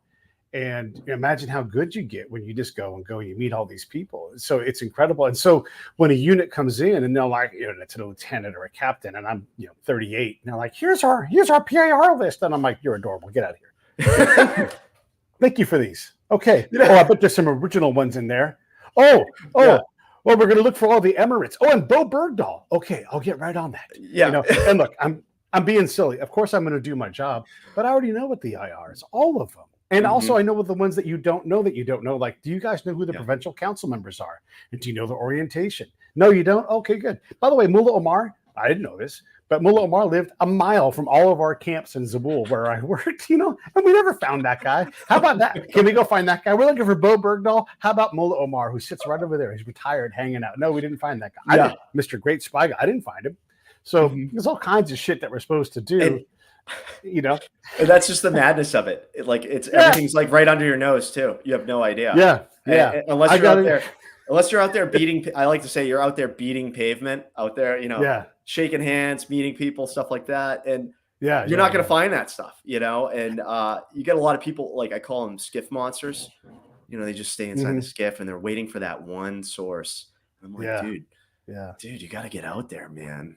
And imagine how good you get when you just go and you meet all these people. So it's incredible. And so when a unit comes in and they're like, it's a lieutenant or a captain, and I'm 38, and they're like, here's our PIR list, and I'm like, you're adorable, get out of here. Thank you for these. Okay. Oh, I bet there's some original ones in there. Oh. Yeah. Well, we're going to look for all the Emirates. Oh, and Bo Bergdahl. Okay, I'll get right on that. Yeah. And look, I'm being silly. Of course, I'm going to do my job, but I already know what the IRs, all of them. And also, I know the ones that you don't know. Like, do you guys know who the provincial council members are? And do you know the orientation? No, you don't? Okay, good. By the way, Mullah Omar, I didn't know this, but Mullah Omar lived a mile from all of our camps in Zabul where I worked, and we never found that guy. How about that? Can we go find that guy? We're looking for Bo Bergdahl. How about Mullah Omar, who sits right over there? He's retired, hanging out. No, we didn't find that guy. Yeah. Mr. Great Spy Guy, I didn't find him. So there's all kinds of shit that we're supposed to do, And that's just the madness of it. Everything's like right under your nose too. You have no idea. Yeah. And unless you're out there beating, I like to say you're out there beating pavement out there, shaking hands, meeting people, stuff like that. And you're not going to find that stuff, and you get a lot of people, like I call them skiff monsters. They just stay inside the skiff and they're waiting for that one source. And I'm like, dude, you got to get out there, man,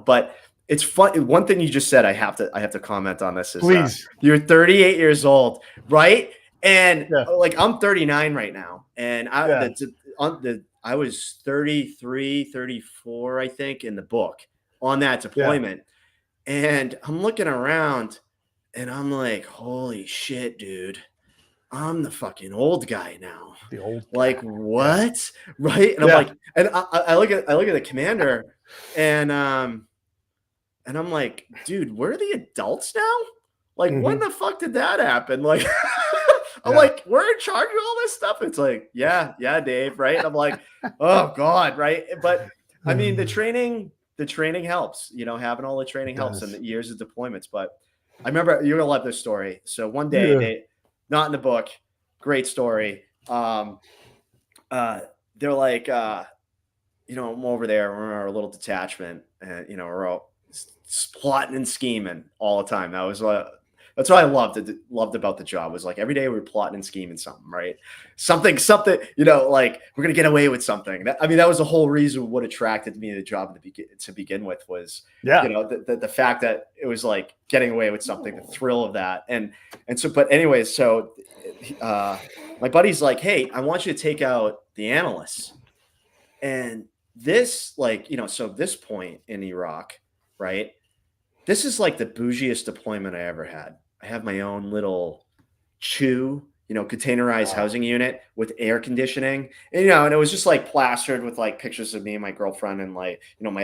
but it's fun. One thing you just said, I have to comment on this is please. You're 38 years old, right? And like I'm 39 right now, and I was 33, 34, I think, in the book on that deployment. And I'm looking around and I'm like, holy shit, dude. I'm the fucking old guy now. The old guy. Like what? Right? And I'm like, and I look at the commander and I'm like, dude, where are the adults now? Like, when the fuck did that happen? Like, I'm like, we're in charge of all this stuff. It's like, yeah, Dave, right? And I'm like, oh God, right? But I mean, the training helps, having all the training helps in the years of deployments. But I remember, you're gonna love this story. So one day, not in the book, great story. They're like, I'm over there, we're in our little detachment, and we're all plotting and scheming all the time. That's what I loved about the job, was like every day we were plotting and scheming something, right? Something, like we're going to get away with something. That was the whole reason what attracted me to the job to begin with was, the fact that it was like getting away with something, the thrill of that. And so, but anyways, so my buddy's like, hey, I want you to take out the analysts. And this, so this point in Iraq, right? This is like the bougiest deployment I ever had. I have my own little containerized housing unit with air conditioning, and and it was just like plastered with like pictures of me and my girlfriend and like my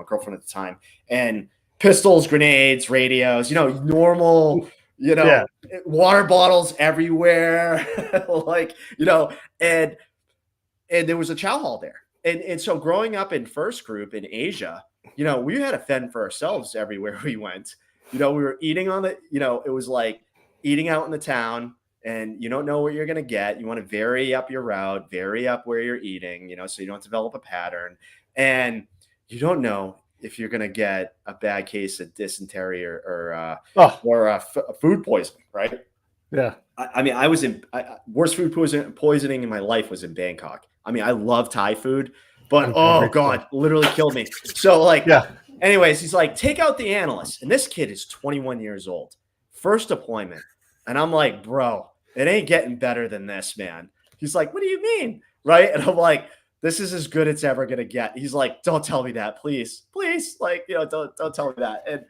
girlfriend at the time, and pistols, grenades, radios, normal, water bottles everywhere, and there was a chow hall there, and so growing up in first group in Asia, we had to fend for ourselves everywhere we went. We were eating on the, it was like eating out in the town, and you don't know what you're going to get. You want to vary up your route, vary up where you're eating, so you don't develop a pattern. And you don't know if you're going to get a bad case of dysentery or food poisoning, right? Yeah. I was in worst food poisoning in my life was in Bangkok. I love Thai food, but oh God, literally killed me. So anyways, he's like, take out the analyst. And this kid is 21 years old, first deployment. And I'm like, bro, it ain't getting better than this, man. He's like, what do you mean? Right. And I'm like, this is as good as it's ever going to get. He's like, don't tell me that, please. Don't tell me that. And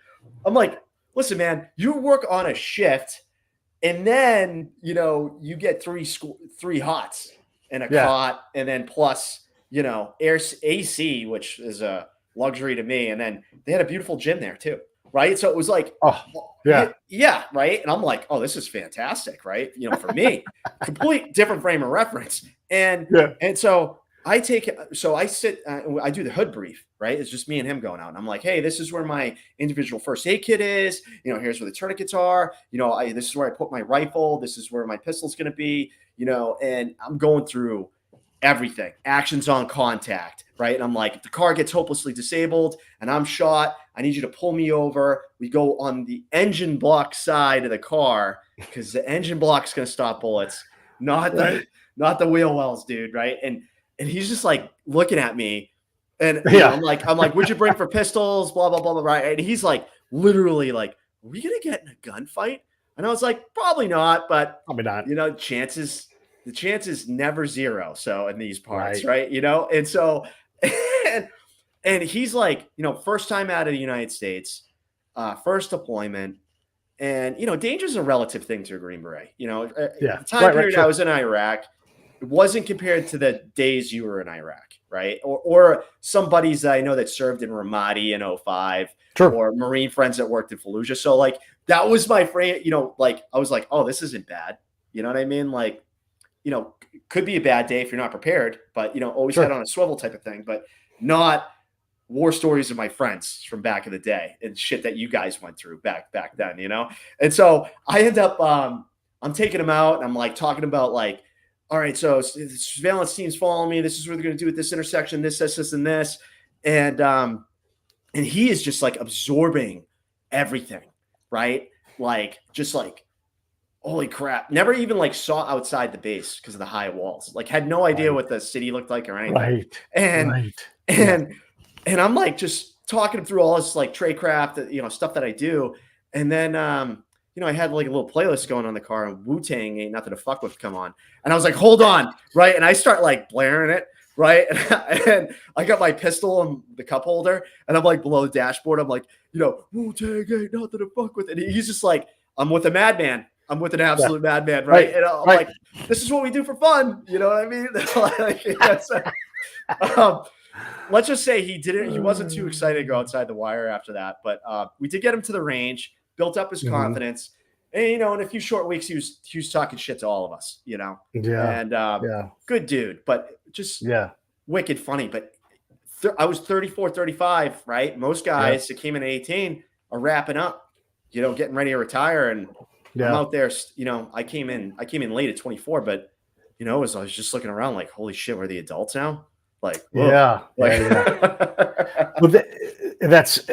I'm like, listen, man, you work on a shift and then, you get three hots and a cot, and then plus, air AC, which is a luxury to me. And then they had a beautiful gym there too. right? So it was like, Oh, yeah. yeah, right. And I'm like, oh, this is fantastic, right? You know, for me, complete different frame of reference. And Yeah. so I take so I sit, I do the hood brief, right? It's just me and him going out. And I'm like, hey, this is where my individual first aid kit is. You know, here's where the tourniquets are. You know, this is where I put my rifle. This is where my pistol's going to be. You know, and I'm going through everything, actions on contact, right? And I'm like, if the car gets hopelessly disabled and I'm shot, I need you to pull me over. We go on the engine block side of the car because the engine block's going to stop bullets, not the wheel wells, dude, right? And he's just like looking at me, and you know, I'm like, what'd you bring for pistols? Blah blah blah blah, right? And he's like, literally, like, are we gonna get in a gunfight? And I was like, probably not, but Probably not. you know, the chance is never zero. So in these parts, right? You know, and so and he's like, you know, first time out of the United States, first deployment. And, you know, danger is a relative thing to a Green Beret. You know, the time period I was in Iraq, it wasn't compared to the days you were in Iraq, right? Or some buddies that I know that served in Ramadi in 05, or Marine friends that worked in Fallujah. So, like, that was my frame, you know, like, I was like, oh, this isn't bad. You know what I mean? Like, you know, could be a bad day if you're not prepared, but, you know, always head on a swivel type of thing, but not war stories of my friends from back in the day and shit that you guys went through back then, you know? And so I end up, I'm taking them out and I'm like talking about like, all right, so the surveillance team's following me. This is what they're going to do at this intersection, this, and this. And he is just like absorbing everything, right? Like, just like, holy crap. Never even like saw outside the base because of the high walls. Like, had no idea what the city looked like or anything. And I'm like just talking through all this like tradecraft, you know, stuff that I do. And then, you know, I had like a little playlist going on the car, and Wu-Tang Ain't Nothing to Fuck With come on. And I was like, hold on, right? And I start like blaring it, right? And I got my pistol and the cup holder, and I'm like below the dashboard. I'm like, you know, Wu-Tang Ain't Nothing to Fuck With. And he's just like, I'm with a madman. I'm with an absolute madman, right? And I'm like, this is what we do for fun. You know what I mean? Like, let's just say he wasn't too excited to go outside the wire after that, but we did get him to the range, built up his confidence, and you know, in a few short weeks, he was talking shit to all of us, you know. And good dude, but just wicked funny. But I was 34, 35, right? Most guys that came in at 18 are wrapping up, you know, getting ready to retire, and I'm out there, you know. I came in late at 24, but you know, I was just looking around like, holy shit, we're the adults now. Like, whoa. Well, that's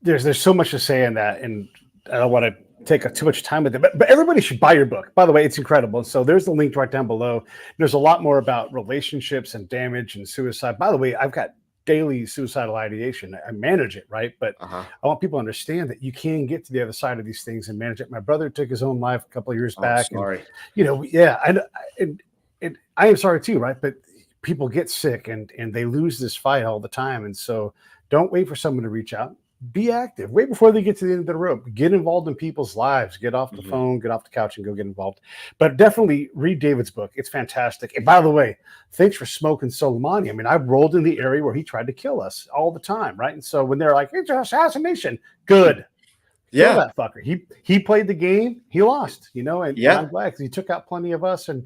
there's so much to say in that, and I don't want to take too much time with it, but everybody should buy your book. By the way, it's incredible. So there's the link right down below. There's a lot more about relationships and damage and suicide. By the way, I've got daily suicidal ideation. I manage it, right? But I want people to understand that you can get to the other side of these things and manage it. My brother took his own life a couple of years back. Sorry. And, you know, and I am sorry too, right? But people get sick and they lose this fight all the time. And so don't wait for someone to reach out. Be active. Wait before they get to the end of the rope. Get involved in people's lives. Get off the phone, get off the couch, and go get involved. But definitely read David's book. It's fantastic. And by the way, thanks for smoking Soleimani. I mean, I rolled in the area where he tried to kill us all the time, right? And so when they're like, it's an assassination, good. Kill that fucker. He played the game. He lost, you know, and I'm glad because he took out plenty of us. And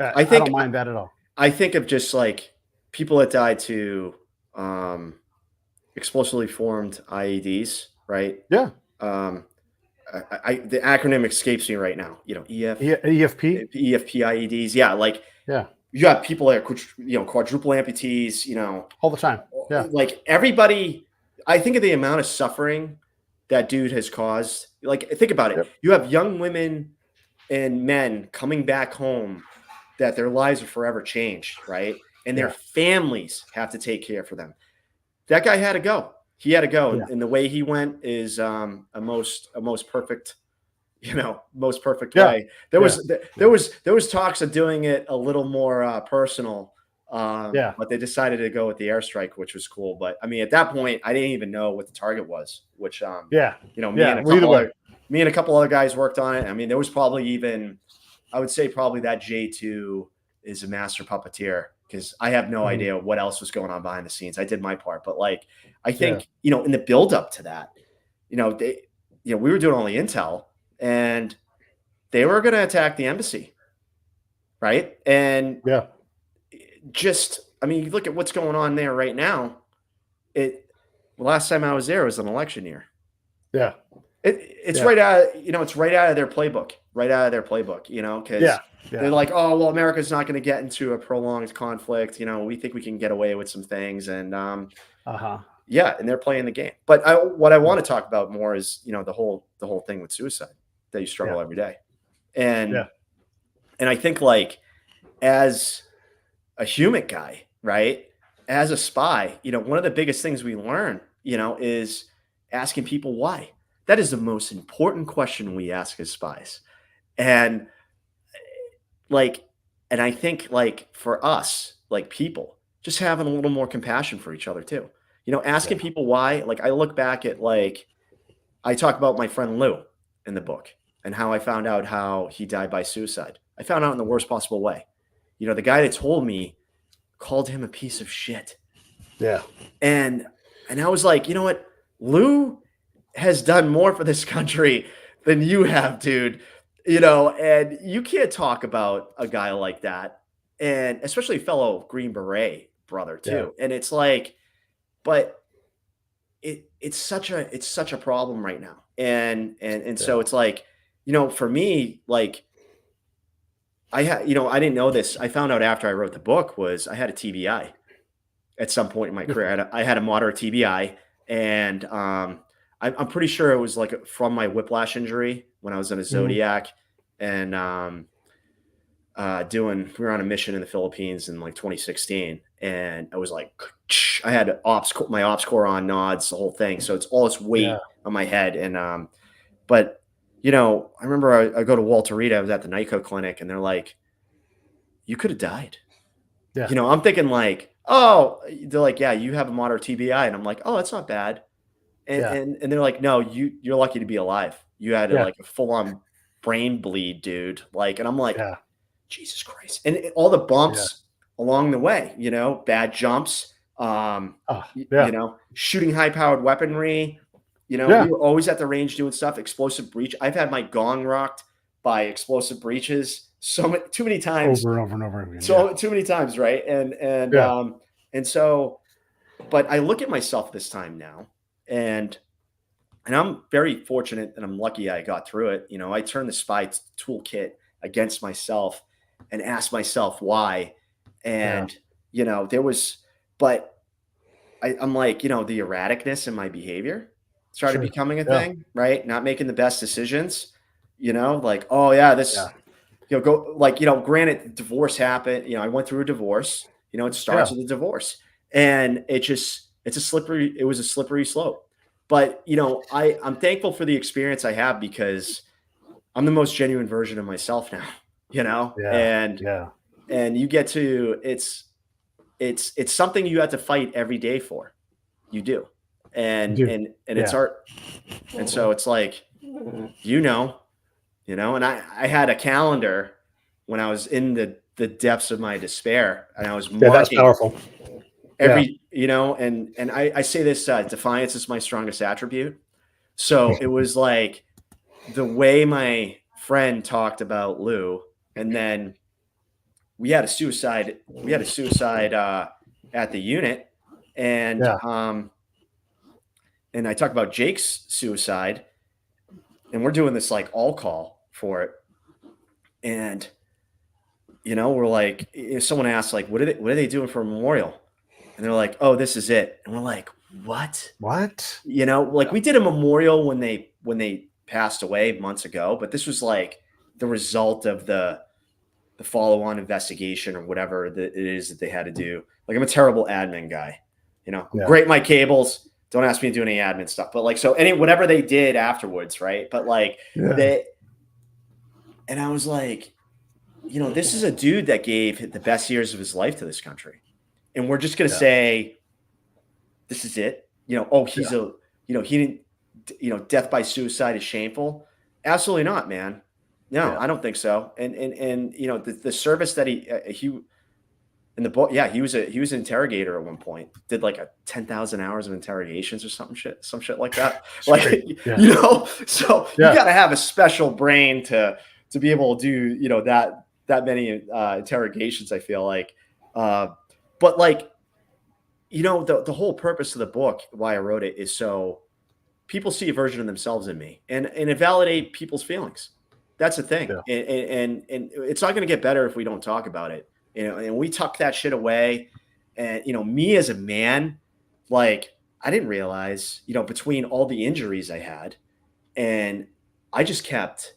I don't mind that at all. I think of just like people that died to explosively formed IEDs, right? Yeah. The acronym escapes me right now. You know, EFP IEDs. Yeah, like you have people that are, you know, quadruple amputees. You know, all the time. Yeah, like everybody. I think of the amount of suffering that dude has caused. Like, think about it. You have young women and men coming back home that their lives are forever changed, right? And their families have to take care for them. That guy had to go. He had to go. And the way he went is a most perfect, you know, most perfect way. There was talks of doing it a little more personal. But they decided to go with the airstrike, which was cool. But I mean, at that point, I didn't even know what the target was, which you know, me and a couple other guys worked on it. I mean, there was probably even, I would say probably that J2 is a master puppeteer, because I have no idea what else was going on behind the scenes. I did my part, but like, I think, you know, in the build up to that, we were doing all the intel, and they were going to attack the embassy, right? And Yeah. you look at what's going on there right now. Last time I was there was an election year. Yeah. It's Yeah. right out, it's right out of their playbook, because Yeah. they're like, oh, well, America's not going to get into a prolonged conflict. We think we can get away with some things. And Uh-huh. yeah, and they're playing the game. But what I want to talk about more is, the whole thing with suicide, that you struggle every day. And, Yeah. and I think, like, as a HUMINT guy, right? As a spy, one of the biggest things we learn, is asking people why. That is the most important question we ask as spies. And and I think, like, for us, like, people, just having a little more compassion for each other too. Asking Yeah. people why. Like, I look back at, like, I talk about my friend Lou in the book, and how I found out how he died by suicide. I found out in the worst possible way. The guy that told me called him a piece of shit. Yeah. And I was like, you know what? Lou has done more for this country than you have, dude. And you can't talk about a guy like that, and especially a fellow Green Beret brother Yeah. too. And it's like, but it's such a problem right now. And so it's like, for me, like, I didn't know this. I found out after I wrote the book was I had a TBI at some point in my career. I had a moderate TBI, and I'm pretty sure it was like from my whiplash injury when I was in a Zodiac, and we were on a mission in the Philippines in like 2016, and I was like, I had my ops core on nods, the whole thing. So it's all this weight on my head, and but I remember I go to Walter Reed. I was at the NICO clinic, and they're like, "You could have died." Yeah. I'm thinking like, oh, they're like, yeah, you have a moderate TBI. And I'm like, oh, that's not bad. And they're like, no, you're lucky to be alive. You had like a full on brain bleed, dude. Like, and I'm like, Jesus Christ. And all the bumps along the way, bad jumps, shooting high powered weaponry. We were always at the range doing stuff, explosive breach. I've had my gong rocked by explosive breaches too many times. Over and over and over again. So too many times, right? And so, but I look at myself this time now, and I'm very fortunate, and I'm lucky I got through it. I turned the spy toolkit against myself and asked myself why. And there was, but I'm like, the erraticness in my behavior started becoming a thing, right? Not making the best decisions, like, oh yeah, this. Granted, divorce happened. I went through a divorce. It starts with a divorce, and it was a slippery slope. But I'm thankful for the experience I have, because I'm the most genuine version of myself now. And you get to it's something you have to fight every day for. You do, and it's art, and so it's like, and I had a calendar when I was in the depths of my despair, and I was marking that's powerful. every, and I say this, defiance is my strongest attribute. So it was like the way my friend talked about Lou, and then we had a suicide at the unit, and and I talked about Jake's suicide, and we're doing this like all call for it. And, we're like, someone asked, like, what are they doing for a memorial? And they're like, oh, this is it. And we're like, what? We did a memorial when they passed away months ago, but this was like the result of the follow-on investigation or whatever it is that they had to do. Like, I'm a terrible admin guy, great my cables. Don't ask me to do any admin stuff, but like, so whatever they did afterwards. Right. But like and I was like, this is a dude that gave the best years of his life to this country. And we're just going to say, this is it. He's he didn't, death by suicide is shameful. Absolutely not, man. No, I don't think so. And the service that he In the book, yeah, he was an interrogator at one point. Did like a 10,000 hours of interrogations or some shit like that. Like, Yeah. you know, so you Yeah. got to have a special brain to be able to do, you know, that many interrogations. I feel like, but like, you know, the whole purpose of the book, why I wrote it, is so people see a version of themselves in me, and it validate people's feelings. That's the thing, Yeah. and it's not going to get better if we don't talk about it. You know, and we tuck that shit away. And you know, me as a man, like I didn't realize, you know, between all the injuries I had, and I just kept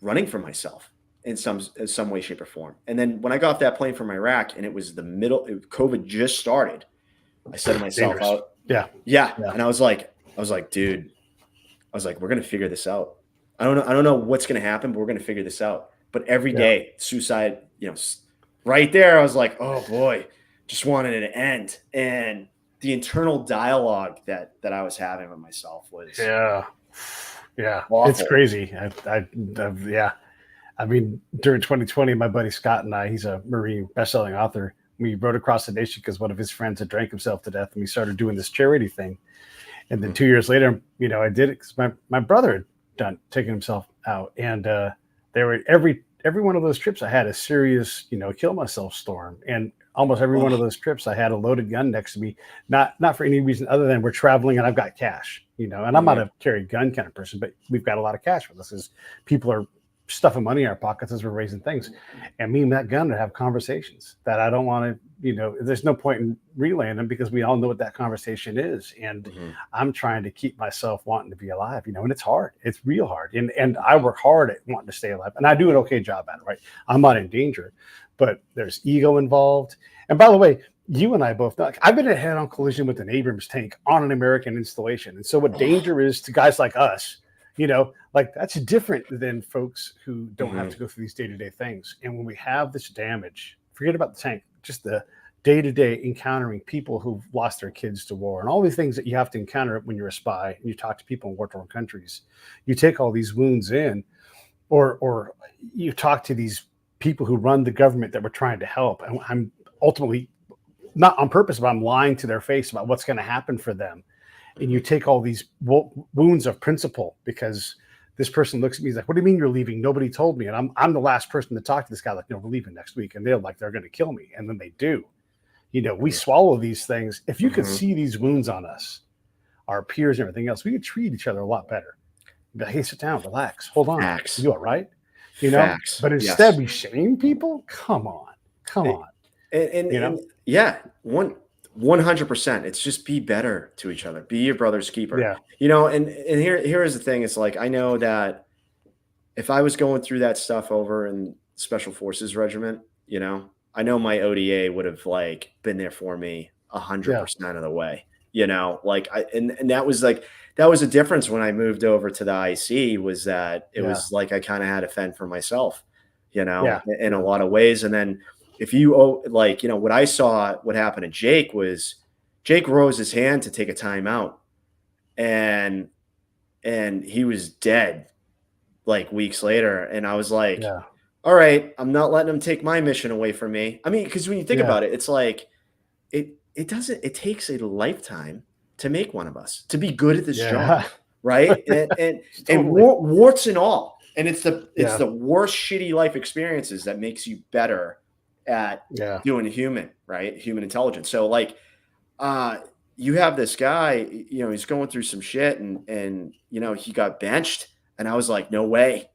running from myself in some way, shape, or form. And then when I got off that plane from Iraq, and it was COVID just started, I said to myself, Dangerous. Yeah. yeah. Yeah. And I was like, dude, I was like, we're gonna figure this out. I don't know what's gonna happen, but we're gonna figure this out. But every Yeah. day, suicide, you know, right there, I was like, oh boy, just wanted it to end. And the internal dialogue that I was having with myself was Yeah. awful. It's crazy. Yeah. I mean, during 2020, my buddy Scott and I, he's a Marine best-selling author. We rode across the nation because one of his friends had drank himself to death, and we started doing this charity thing. And then 2 years later, you know, I did it because my brother had taken himself out, and they were every one of those trips I had a serious, you know, kill myself storm, and almost every one of those trips I had a loaded gun next to me, not for any reason other than we're traveling and I've got cash, you know, and I'm not a carry gun kind of person, but we've got a lot of cash with us because people are stuffing money in our pockets as we're raising things. And me and that gun would have conversations that I don't want to, you know, there's no point in relaying them because we all know what that conversation is. And I'm trying to keep myself wanting to be alive, you know, and it's hard. It's real hard. And I work hard at wanting to stay alive, and I do an okay job at it, right? I'm not in danger, but there's ego involved. And by the way, you and I both know, I've been in a head-on collision with an Abrams tank on an American installation. And so what danger is to guys like us, you know, like that's different than folks who don't have to go through these day-to-day things. And when we have this damage, forget about the tank, just the day-to-day encountering people who've lost their kids to war and all these things that you have to encounter when you're a spy and you talk to people in war-torn countries. You take all these wounds in, or you talk to these people who run the government that we're trying to help. And I'm ultimately, not on purpose, but I'm lying to their face about what's going to happen for them. And you take all these wounds of principle because this person looks at me, he's like, what do you mean you're leaving? Nobody told me. And I'm the last person to talk to this guy, like, no, we're leaving next week. And they're like, they're going to kill me. And then they do. You know, we swallow these things. If you could see these wounds on us, our peers and everything else, we could treat each other a lot better. Be like, hey, sit down, relax, hold on. Facts. You all right? You know, Facts. but instead we shame people. Come on. And you know, yeah, 100%. It's just be better to each other. Be your brother's keeper. Yeah. You know, and here is the thing. It's like, I know that if I was going through that stuff over in Special Forces Regiment, you know, I know my ODA would have like been there for me 100% of the way, you know, like and that was like, that was a difference when I moved over to the IC, was that it was like, I kind of had to fend for myself, you know, in a lot of ways. And then if you, like, you know, what I saw, what happened to Jake was Jake rose his hand to take a timeout, and he was dead like weeks later. And I was like, all right, I'm not letting him take my mission away from me. I mean, because when you think about it, it's like, it takes a lifetime to make one of us, to be good at this job. Right. And warts and all. And it's the worst shitty life experiences that makes you better at doing human intelligence. So like, you have this guy, you know, he's going through some shit, and you know, he got benched, and I was like, no way,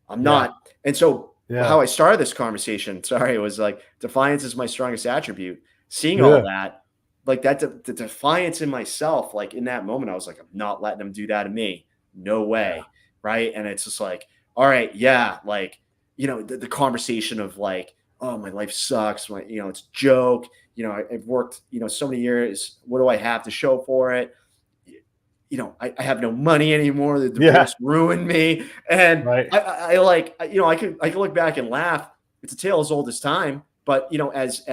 I'm not. And so how I started this conversation, sorry, it was like, defiance is my strongest attribute. Seeing all that, like that, the defiance in myself, like in that moment, I was like, I'm not letting him do that to me. No way. Right. And it's just like, all right. Yeah. Like, you know, the conversation of like, oh, my life sucks. You know, it's a joke. You know, I've worked, you know, so many years. What do I have to show for it? You know, I have no money anymore. The divorce ruined me. And I like, you know, I could look back and laugh. It's a tale as old as time. But, you know, as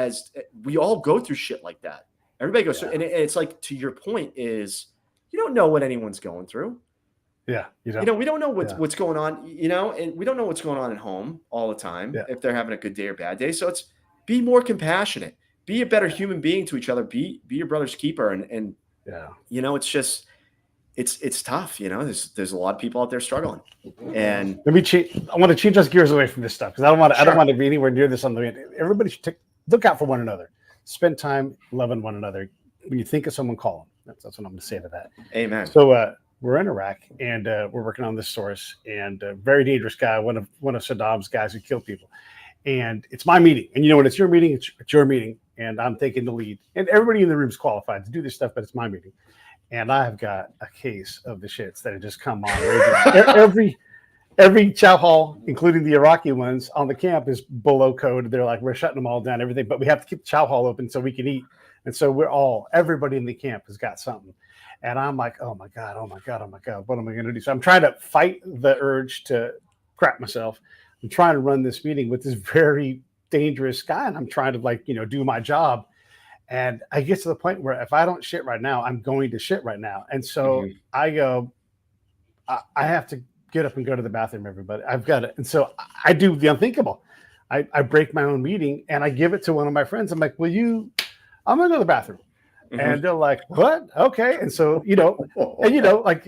we all go through shit like that, everybody goes through, and it's like, to your point is, you don't know what anyone's going through. You know, we don't know what's going on, you know, and we don't know what's going on at home all the time, if they're having a good day or bad day. So be more compassionate, be a better human being to each other, be your brother's keeper. And Yeah. you know, it's just, it's tough. You know, there's a lot of people out there struggling. And Let me change. I want to change us gears away from this stuff because I don't want to. I Sure. don't want to be anywhere near this on the end. Everybody should look out for one another. Spend time loving one another. When you think of someone, call them. That's what I'm going to say to that. amen. So we're in Iraq and we're working on this source, and a very dangerous guy, one of Saddam's guys who killed people. And it's my meeting, and you know when it's your meeting, it's your meeting, and I'm taking the lead. And everybody in the room is qualified to do this stuff, but it's my meeting. And I've got a case of the shits that have just come on. Every chow hall, including the Iraqi ones on the camp, is below code. They're like, we're shutting them all down, everything, but we have to keep the chow hall open so we can eat. And so everybody in the camp has got something. And I'm like, oh my God, what am I going to do? So I'm trying to fight the urge to crap myself. I'm trying to run this meeting with this very dangerous guy, and I'm trying to do my job. And I get to the point where if I don't shit right now, I'm going to shit right now. And so I go, I have to get up and go to the bathroom, everybody. I've got it. And so I do the unthinkable. I break my own meeting and I give it to one of my friends. I'm like, I'm going to go to the bathroom. And they're like, what? Okay. And so, like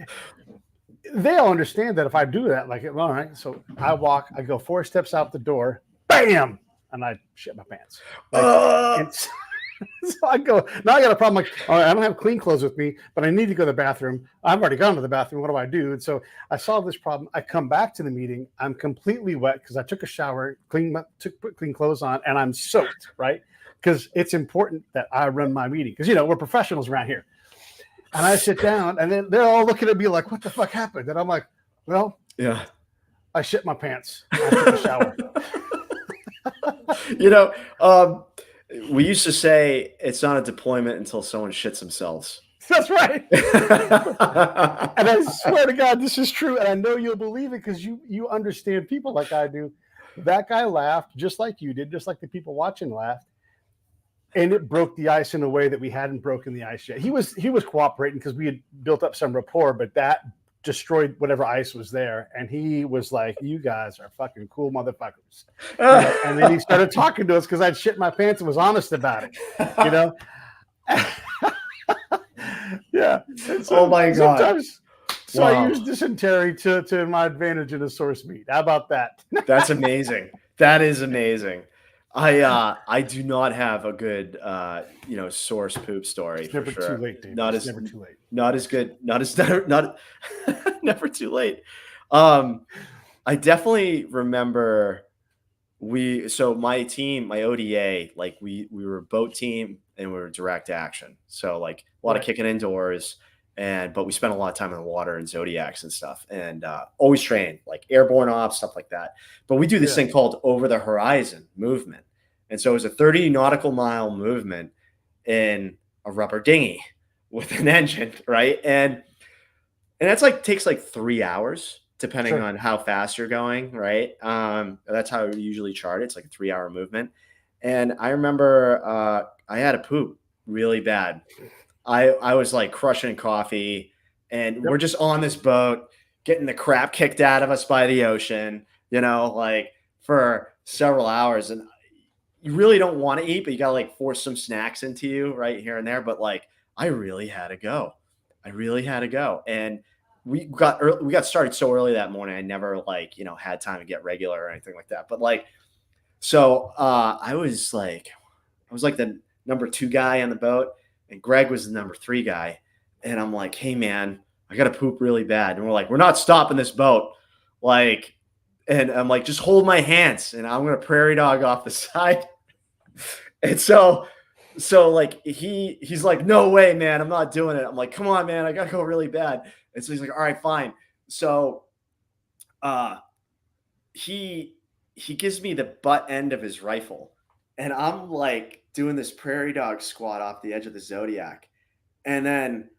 they all understand that if I do that, like, all right. So I go 4 steps out the door, bam, and I shit my pants. So I go, now I got a problem. Like, all right, I don't have clean clothes with me, but I need to go to the bathroom. I've already gone to the bathroom. What do I do? And so I solve this problem. I come back to the meeting. I'm completely wet because I took a shower, put clean clothes on, and I'm soaked, right? Because it's important that I run my meeting because, we're professionals around here. And I sit down, and then they're all looking at me like, what the fuck happened? And I'm like, well, yeah, I shit my pants. I took a shower. We used to say it's not a deployment until someone shits themselves. That's right. And I swear to God, this is true. And I know you'll believe it because you understand people like I do. That guy laughed just like you did, just like the people watching laughed. And it broke the ice in a way that we hadn't broken the ice yet. He was cooperating because we had built up some rapport, but that destroyed whatever ice was there. And he was like, you guys are fucking cool motherfuckers. And then he started talking to us because I'd shit my pants and was honest about it, Yeah. So, oh my God. So wow. I use dysentery to my advantage in a source meet. How about that? That's amazing. That is amazing. I do not have a good source poop story. It's never too late, Dave. Never too late. Not as good. Not never too late. I definitely remember my team, my ODA, like we were a boat team and we were direct action. So like a lot of kicking indoors, but we spent a lot of time in the water and Zodiacs and stuff, and always train like airborne ops, stuff like that. But we do this thing called over the horizon movement. And so it was a 30 nautical mile movement in a rubber dinghy with an engine, right? And that's takes 3 hours depending on how fast you're going, right? That's how we usually chart it. It's like a 3-hour movement. And I remember I had a poop really bad. I was like crushing coffee, and we're just on this boat getting the crap kicked out of us by the ocean, for several hours. And you really don't want to eat, but you got to force some snacks into you right here and there. But I really had to go. And we got started so early that morning. I never had time to get regular or anything like that. But I was the number 2 guy on the boat, and Greg was the number 3 guy. And I'm like, hey man, I got to poop really bad. And we're like, we're not stopping this boat. And I'm like, just hold my hands and I'm going to prairie dog off the side. And so he's like, no way, man, I'm not doing it. I'm like, come on, man, I got to go really bad. And so he's like, all right, fine. So he gives me the butt end of his rifle, and I'm doing this prairie dog squat off the edge of the Zodiac. And then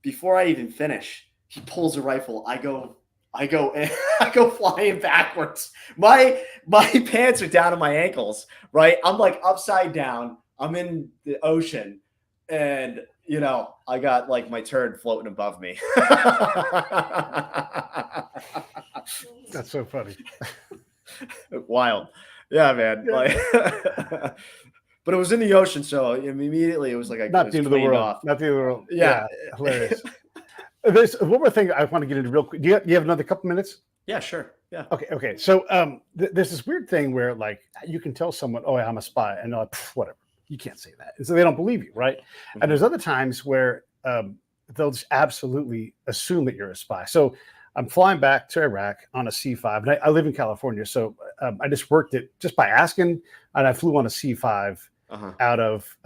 before I even finish, he pulls a rifle. I go flying backwards. My pants are down to my ankles, right? I'm upside down. I'm in the ocean, and I got my turd floating above me. That's so funny. Wild. Yeah, man. Yeah. Like, but it was in the ocean, so immediately it was like I Not was the end of the cleaned world. off. Not the end of the world. Yeah. Yeah, hilarious. There's one more thing I want to get into real quick. Do you have another couple minutes? Yeah, sure. Yeah. Okay. So there's this weird thing where like you can tell someone, "Oh, yeah, I'm a spy," and they're like, "Whatever, you can't say that," and so they don't believe you, right? And there's other times where they'll just absolutely assume that you're a spy. So I'm flying back to Iraq on a C-5, and I live in California, so I just worked it just by asking, and I flew on a C-5 Uh-huh. out of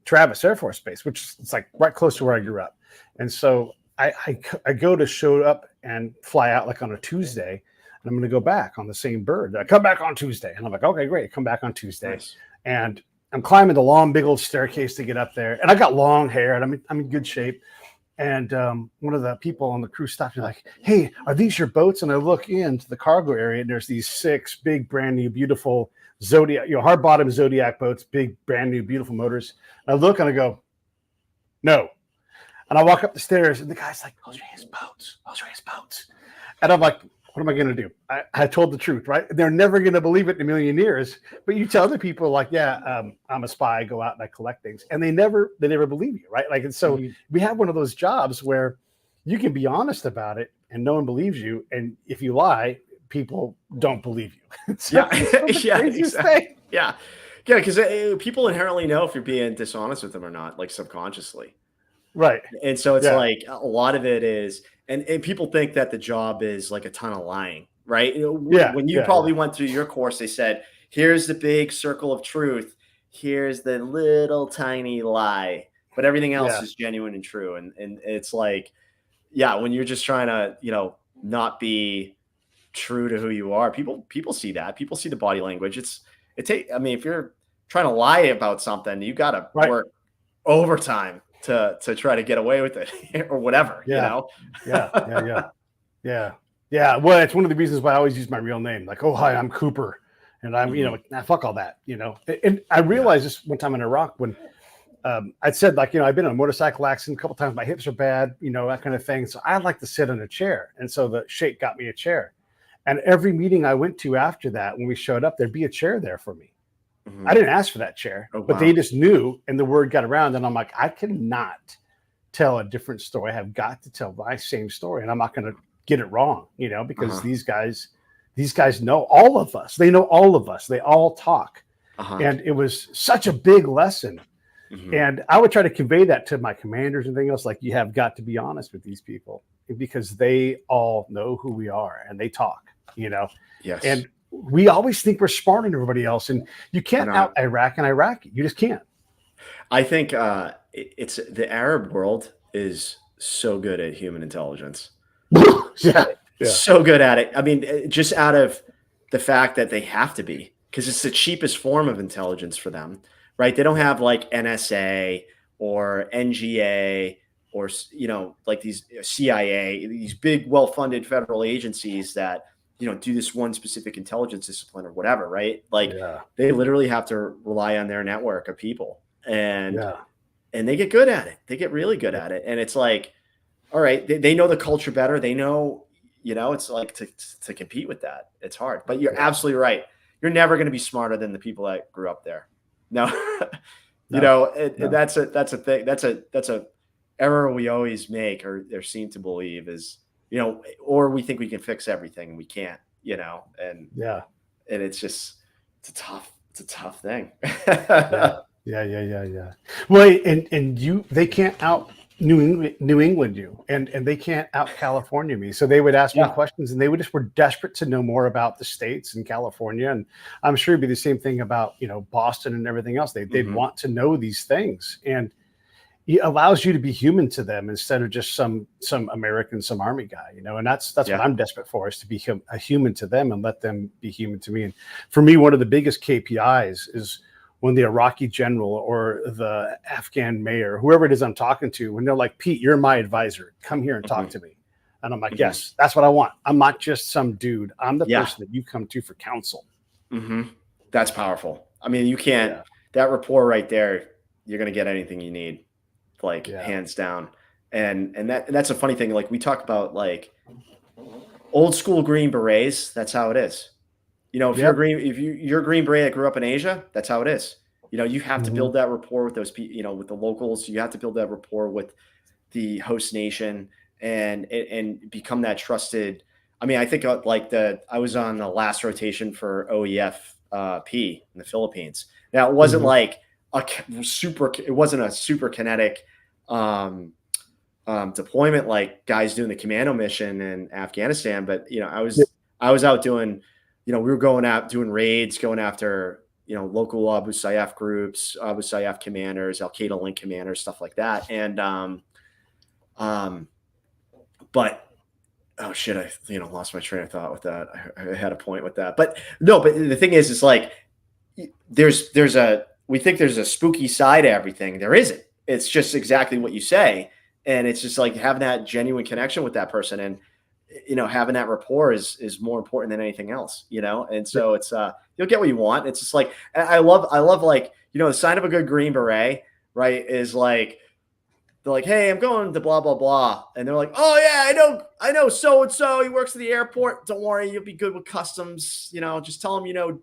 Travis Air Force Base, which is like right close to where I grew up, and so I go to show up and fly out like on a Tuesday, and I'm going to go back on the same bird. I come back on Tuesday, and I'm like, okay, great, come back on Tuesday, Nice. and I'm climbing the long, big old staircase to get up there, and I got long hair, and I'm in good shape. And one of the people on the crew stopped me like, "Hey, are these your boats?" And I look into the cargo area, and there's these 6 big, brand new, beautiful Zodiac, hard bottom Zodiac boats, big, brand new, beautiful motors. And I look and I go, "No." And I walk up the stairs, and the guy's like, "Those are his boats. Those are his boats." And I'm like, what am I going to do? I told the truth, right? They're never going to believe it in a million years. But you tell other people like, yeah, I'm a spy. I go out and I collect things. And they never believe you, right? Like, and so we have one of those jobs where you can be honest about it and no one believes you. And if you lie, people don't believe you. Yeah. Yeah. Exactly. Yeah. Yeah. Because people inherently know if you're being dishonest with them or not, like subconsciously. Right. And so it's like a lot of it is, and people think that the job is like a ton of lying, right? When you probably went through your course, they said, here's the big circle of truth. Here's the little tiny lie, but everything else is genuine and true. And it's like, yeah, when you're just trying to, not be true to who you are, people see that. People see the body language. I mean, if you're trying to lie about something, you got to work overtime to try to get away with it or whatever, Yeah. Well, it's one of the reasons why I always use my real name. Like, "Oh, hi, I'm Cooper." And I'm, fuck all that, And I realized this one time in Iraq when I'd said, like, I've been in a motorcycle accident a couple times. My hips are bad, that kind of thing. So I like to sit in a chair. And so the sheikh got me a chair. And every meeting I went to after that, when we showed up, there'd be a chair there for me. I didn't ask for that chair, but they just knew, and the word got around. And I'm like, I cannot tell a different story. I have got to tell my same story, and I'm not going to get it wrong, because these guys know all of us. They know all of us. They all talk, and it was such a big lesson. And I would try to convey that to my commanders and things else. Like, you have got to be honest with these people because they all know who we are and they talk, Yes. And we always think we're smarter than everybody else, and you can't out Iraq and Iraqi. You just can't. I think it's the Arab world is so good at human intelligence. So good at it. I mean, just out of the fact that they have to be, because it's the cheapest form of intelligence for them, right? They don't have like NSA or NGA or like these CIA, these big, well-funded federal agencies that do this one specific intelligence discipline or whatever, right? Like they literally have to rely on their network of people, and they get good at it. They get really good at it. And it's like, all right, they know the culture better. They know, it's like to compete with that. It's hard, but you're absolutely right. You're never going to be smarter than the people that grew up there. No, that's a thing. That's a error we always make or seem to believe is, or we think we can fix everything and we can't, and it's just, it's a tough thing. Yeah. Well, and they can't out New England you, and they can't out California me. So they would ask me questions, and they were desperate to know more about the states and California. And I'm sure it'd be the same thing about, Boston and everything else. They'd want to know these things, and it allows you to be human to them instead of just some American, some army guy, and that's what I'm desperate for, is to be a human to them and let them be human to me. And for me, one of the biggest KPIs is when the Iraqi general or the Afghan mayor, whoever it is I'm talking to, when they're like, "Pete, you're my advisor. Come here and talk to me." And I'm like, yes, that's what I want. I'm not just some dude. I'm the person that you come to for counsel. That's powerful. I mean, you can't, that rapport right there, you're going to get anything you need, like hands down. And that's a funny thing. Like we talk about like old school Green Berets. That's how it is. You know, if Yep. you're a Green Beret that grew up in Asia, that's how it is. You know, you have to build that rapport with those people, you know, with the locals. You have to build that rapport with the host nation and become that trusted. I mean, I think I was on the last rotation for OEF P in the Philippines. Now it wasn't like it wasn't a super kinetic deployment like guys doing the commando mission in Afghanistan, but you know, I was out doing, you know, we were going out doing raids, going after, you know, local Abu Sayyaf groups, Abu Sayyaf commanders, Al Qaeda link commanders, stuff like that. And but oh shit, I lost my train of thought with that. I had a point with that, but no. But the thing is like we think there's a spooky side to everything. There isn't. It's just exactly what you say, and it's just like having that genuine connection with that person, and you know, having that rapport is more important than anything else. You know, and so it's you'll get what you want. It's just like I love like, you know, the sign of a good Green Beret, right, is like, they're like, hey, I'm going to blah, blah, blah. And they're like, oh, yeah, I know so-and-so. He works at the airport. Don't worry. You'll be good with customs. You know, just tell him, you know,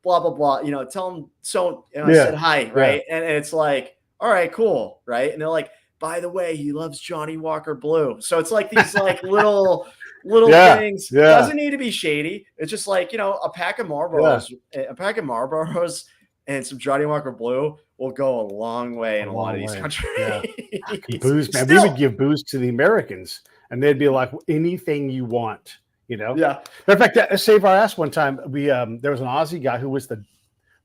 blah, blah, blah. You know, tell him so, you know, I said hi, right? Yeah. And it's like, all right, cool, right? And they're like, by the way, he loves Johnny Walker Blue. So it's like these like little things. Yeah. Doesn't need to be shady. It's just like, you know, a pack of Marlboros and some Johnny Walker Blue will go a long way in a lot of these countries. Yeah. Booze, man. We would give booze to the Americans, and they'd be like, anything you want, you know? Yeah. In fact, save our ass one time. We there was an Aussie guy who was the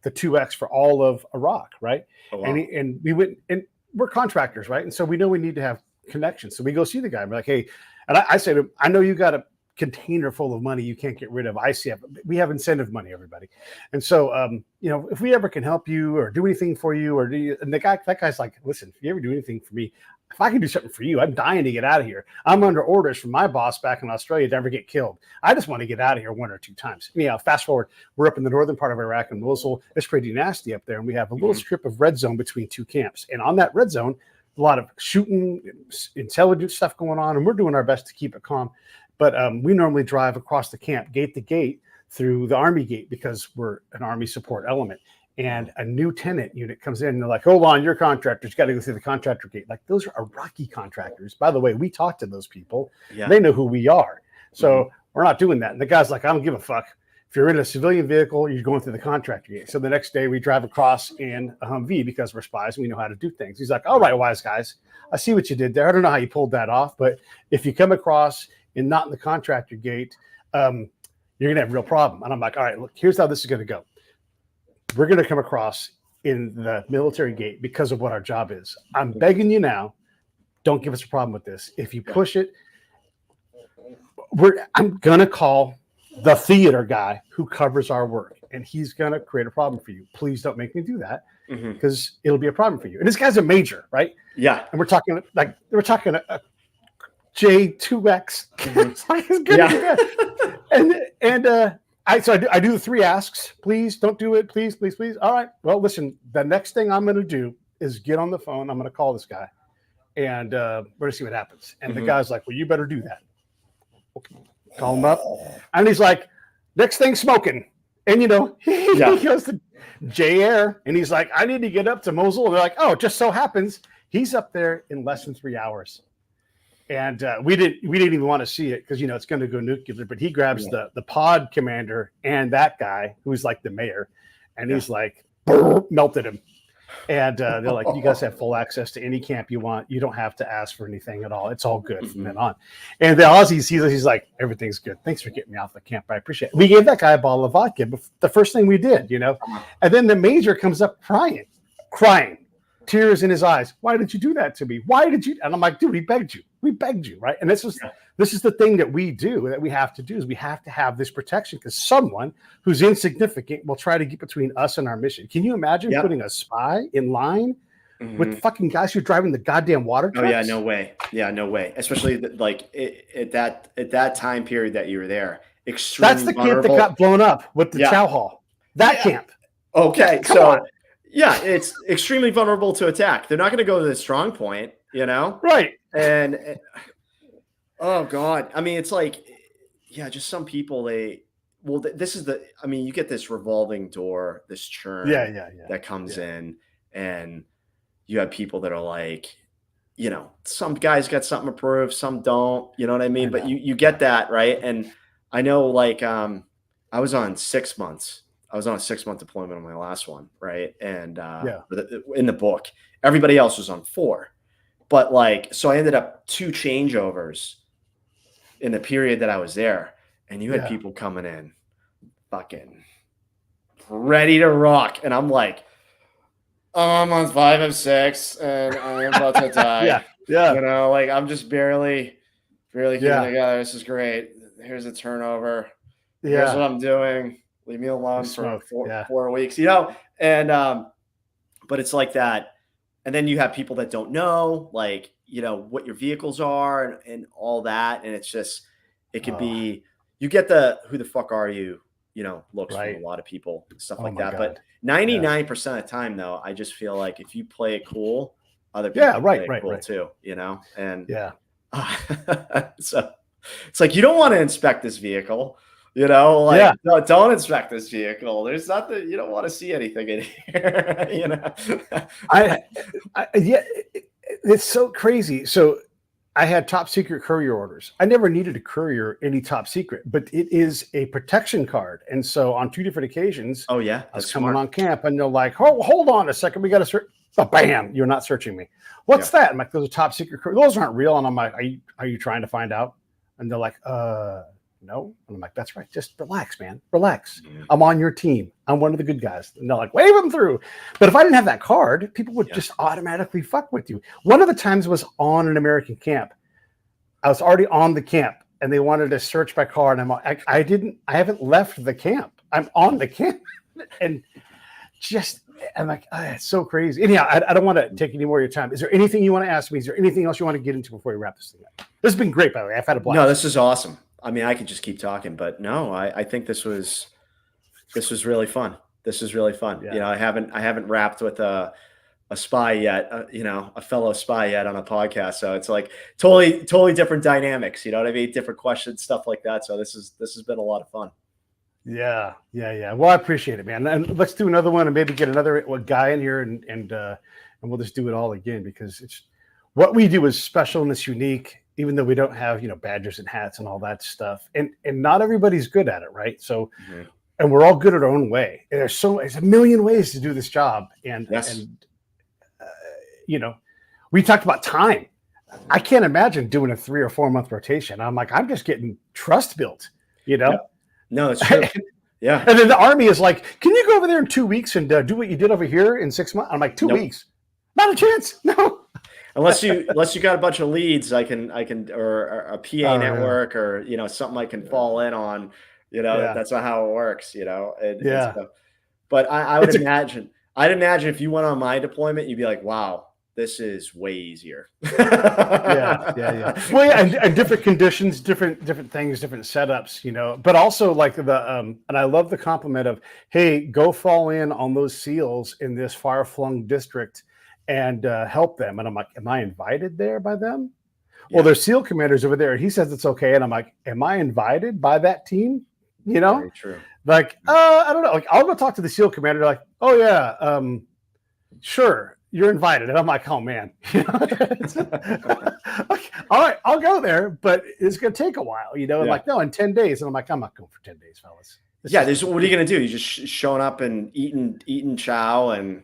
2X for all of Iraq, right? Oh, wow. And we went, and we're contractors, right? And so we know we need to have connections. So we go see the guy. We're like, hey, and I say to him, I know you got a container full of money you can't get rid of. We have incentive money, everybody. And so, you know, if we ever can help you or do anything for you, and that guy's like, listen, if you ever do anything for me, if I can do something for you, I'm dying to get out of here. I'm under orders from my boss back in Australia to never get killed. I just want to get out of here 1 or 2 times. Anyhow, fast forward, we're up in the northern part of Iraq and Mosul. It's pretty nasty up there. And we have a little strip of red zone between 2 camps. And on that red zone, a lot of shooting, intelligence stuff going on. And we're doing our best to keep it calm. But we normally drive across the camp, gate to gate, through the Army gate because we're an Army support element. And a new tenant unit comes in and they're like, hold on, you're contractors. You got to go through the contractor gate. Like, those are Iraqi contractors. By the way, we talk to those people. Yeah. They know who we are. So we're not doing that. And the guy's like, I don't give a fuck. If you're in a civilian vehicle, you're going through the contractor gate. So the next day we drive across in a Humvee because we're spies and we know how to do things. He's like, all right, wise guys, I see what you did there. I don't know how you pulled that off, but if you come across and not in the contractor gate, you're going to have a real problem. And I'm like, all right, look, here's how this is going to go. We're going to come across in the military gate because of what our job is. I'm begging you now, don't give us a problem with this. If you push it, I'm going to call the theater guy who covers our work, and he's going to create a problem for you. Please don't make me do that because it'll be a problem for you. And this guy's a major, right? Yeah. And we're talking a J2X. It's like, it's good. Yeah. I do the 3 asks. Please don't do it. Please, please, please. All right. Well, listen, the next thing I'm going to do is get on the phone. I'm going to call this guy and we're going to see what happens. And the guy's like, well, you better do that. Okay. Call him up. And he's like, next thing, smoking. And, you know, he goes to J Air and he's like, I need to get up to Mosul. And they're like, oh, it just so happens he's up there in less than 3 hours. And we didn't even want to see it because, you know, it's going to go nuclear. But he grabs the pod commander and that guy who's like the mayor, and he's like, melted him. And they're like, you guys have full access to any camp you want. You don't have to ask for anything at all. It's all good from then on. And the Aussies, he's like, everything's good. Thanks for getting me off the camp. I appreciate it. We gave that guy a bottle of vodka, but the first thing we did, you know. And then the major comes up crying, tears in his eyes. Why did you do that to me? Why did you? And I'm like, dude, we begged you, right? And this is the thing that we do, that we have to do, is we have to have this protection because someone who's insignificant will try to get between us and our mission. Can you imagine putting a spy in line with fucking guys who are driving the goddamn water trucks? Oh yeah, no way. Yeah, no way. Especially like at that time period that you were there. Extremely That's the camp that got blown up with the Chow Hall. That camp. Okay, Come on. Yeah, it's extremely vulnerable to attack. They're not going to go to the strong point, you know? Right. And oh God. I mean, it's like, just some people, well, this is I mean, you get this revolving door, this churn Yeah. that comes in, and you have people that are like, some guys got something approved, some don't, you know what I mean? But you get that, right? And I know, like, I was on 6 months. I was on a 6-month deployment on my last one, right? And in the book, everybody else was on 4. But like, so I ended up 2 changeovers in the period that I was there. And you had people coming in fucking ready to rock. And I'm like, I'm on 5 of 6 and I am about to die. Like, I'm just barely keeping together. This is great. Here's a turnover. Here's what I'm doing. Leave me alone for 4 weeks, and but it's like that. And then you have people that don't know, like, what your vehicles are and all that. And it's just, it could be, you get the, who the fuck are you, looks from a lot of people, stuff like that. God. But 99% of the time, though, I just feel like if you play it cool, other people play it cool too, and so it's like, you don't want to inspect this vehicle. No, don't inspect this vehicle. There's nothing, you don't want to see anything in here. It's so crazy. So I had top secret courier orders. I never needed to courier any top secret, but it is a protection card. And so on 2 different occasions, I was coming on camp and they're like, oh, hold on a second. We got to search. Oh, bam, you're not searching me. What's that? I'm like, those are top secret courier. Those aren't real. And I'm like, are you trying to find out? And they're like, no. And I'm like, that's right. Just relax, man. Relax. I'm on your team. I'm one of the good guys. And they're like, wave them through. But if I didn't have that card, people would just automatically fuck with you. One of the times was on an American camp. I was already on the camp and they wanted to search my car. And I haven't left the camp. I'm on the camp. And I'm like, it's so crazy. Anyhow, I don't want to take any more of your time. Is there anything you want to ask me? Is there anything else you want to get into before we wrap this thing up? This has been great, by the way. I've had a blast. No, this is awesome. I mean, I could just keep talking, but no, I think this was really fun. This is really fun. Yeah. I haven't rapped with a spy yet, a fellow spy yet on a podcast. So it's like totally different dynamics. You know what I mean? Different questions, stuff like that. So this has been a lot of fun. Yeah. Well, I appreciate it, man. And let's do another one and maybe get another guy in here and we'll just do it all again, because it's what we do is special and it's unique, even though we don't have, badges and hats and all that stuff. And not everybody's good at it. Right. So, and we're all good at our own way. And there's a million ways to do this job. And we talked about time. I can't imagine doing a 3 or 4 month rotation. I'm like, I'm just getting trust built, Yeah. No, it's true. Yeah. And then the Army is like, can you go over there in 2 weeks and do what you did over here in 6 months? I'm like, 2 weeks? Not a chance. No. Unless you got a bunch of leads, I can, or a PA network, or, something I can fall in on, that's not how it works, but I would imagine, if you went on my deployment, you'd be like, wow, this is way easier. Yeah. Well, and different conditions, different things, different setups, but also like and I love the compliment of, hey, go fall in on those SEALs in this far-flung district and help them. And I'm like, am I invited there by them? Well, there's SEAL commanders over there. And he says it's okay. And I'm like, am I invited by that team? Very true. Like, I don't know. Like, I'll go talk to the SEAL commander. They're like, oh yeah, sure, you're invited. And I'm like, oh man, like, all right, I'll go there, but it's going to take a while, and like, no, in 10 days. And I'm like, I'm not going for 10 days, fellas. What are you going to do? You just showing up and eating chow and,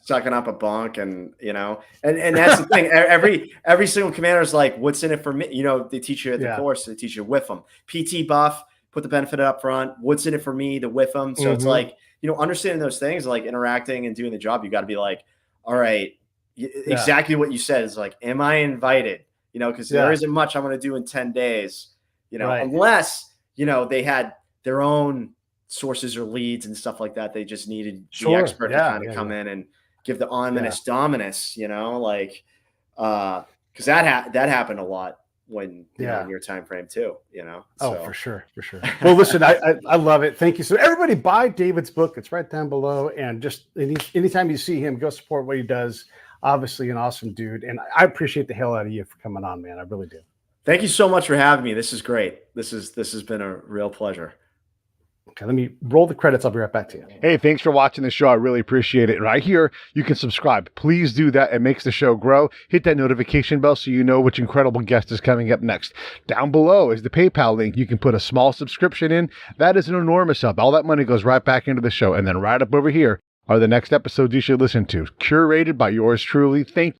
sucking up a bunk and that's the thing. Every single commander is like, what's in it for me? They teach you at the course, they teach you whiff them. PT buff, put the benefit up front. What's in it for me to whiff them? So it's like, understanding those things, like interacting and doing the job, you got to be like, all right, exactly what you said is like, am I invited? Because there isn't much I'm going to do in 10 days, unless, they had their own sources or leads and stuff like that. They just needed the expert to kind of come in and give the ominous dominus, because that happened a lot when in your time frame too, Oh, for sure. Well, listen, I love it. Thank you. So everybody buy David's book. It's right down below. And just anytime you see him, go support what he does. Obviously an awesome dude. And I appreciate the hell out of you for coming on, man. I really do. Thank you so much for having me. This is great. This has been a real pleasure. Okay, let me roll the credits. I'll be right back to you. Hey, thanks for watching the show. I really appreciate it. Right here, you can subscribe. Please do that. It makes the show grow. Hit that notification bell so you know which incredible guest is coming up next. Down below is the PayPal link. You can put a small subscription in. That is an enormous help. All that money goes right back into the show. And then right up over here are the next episodes you should listen to, curated by yours truly. Thank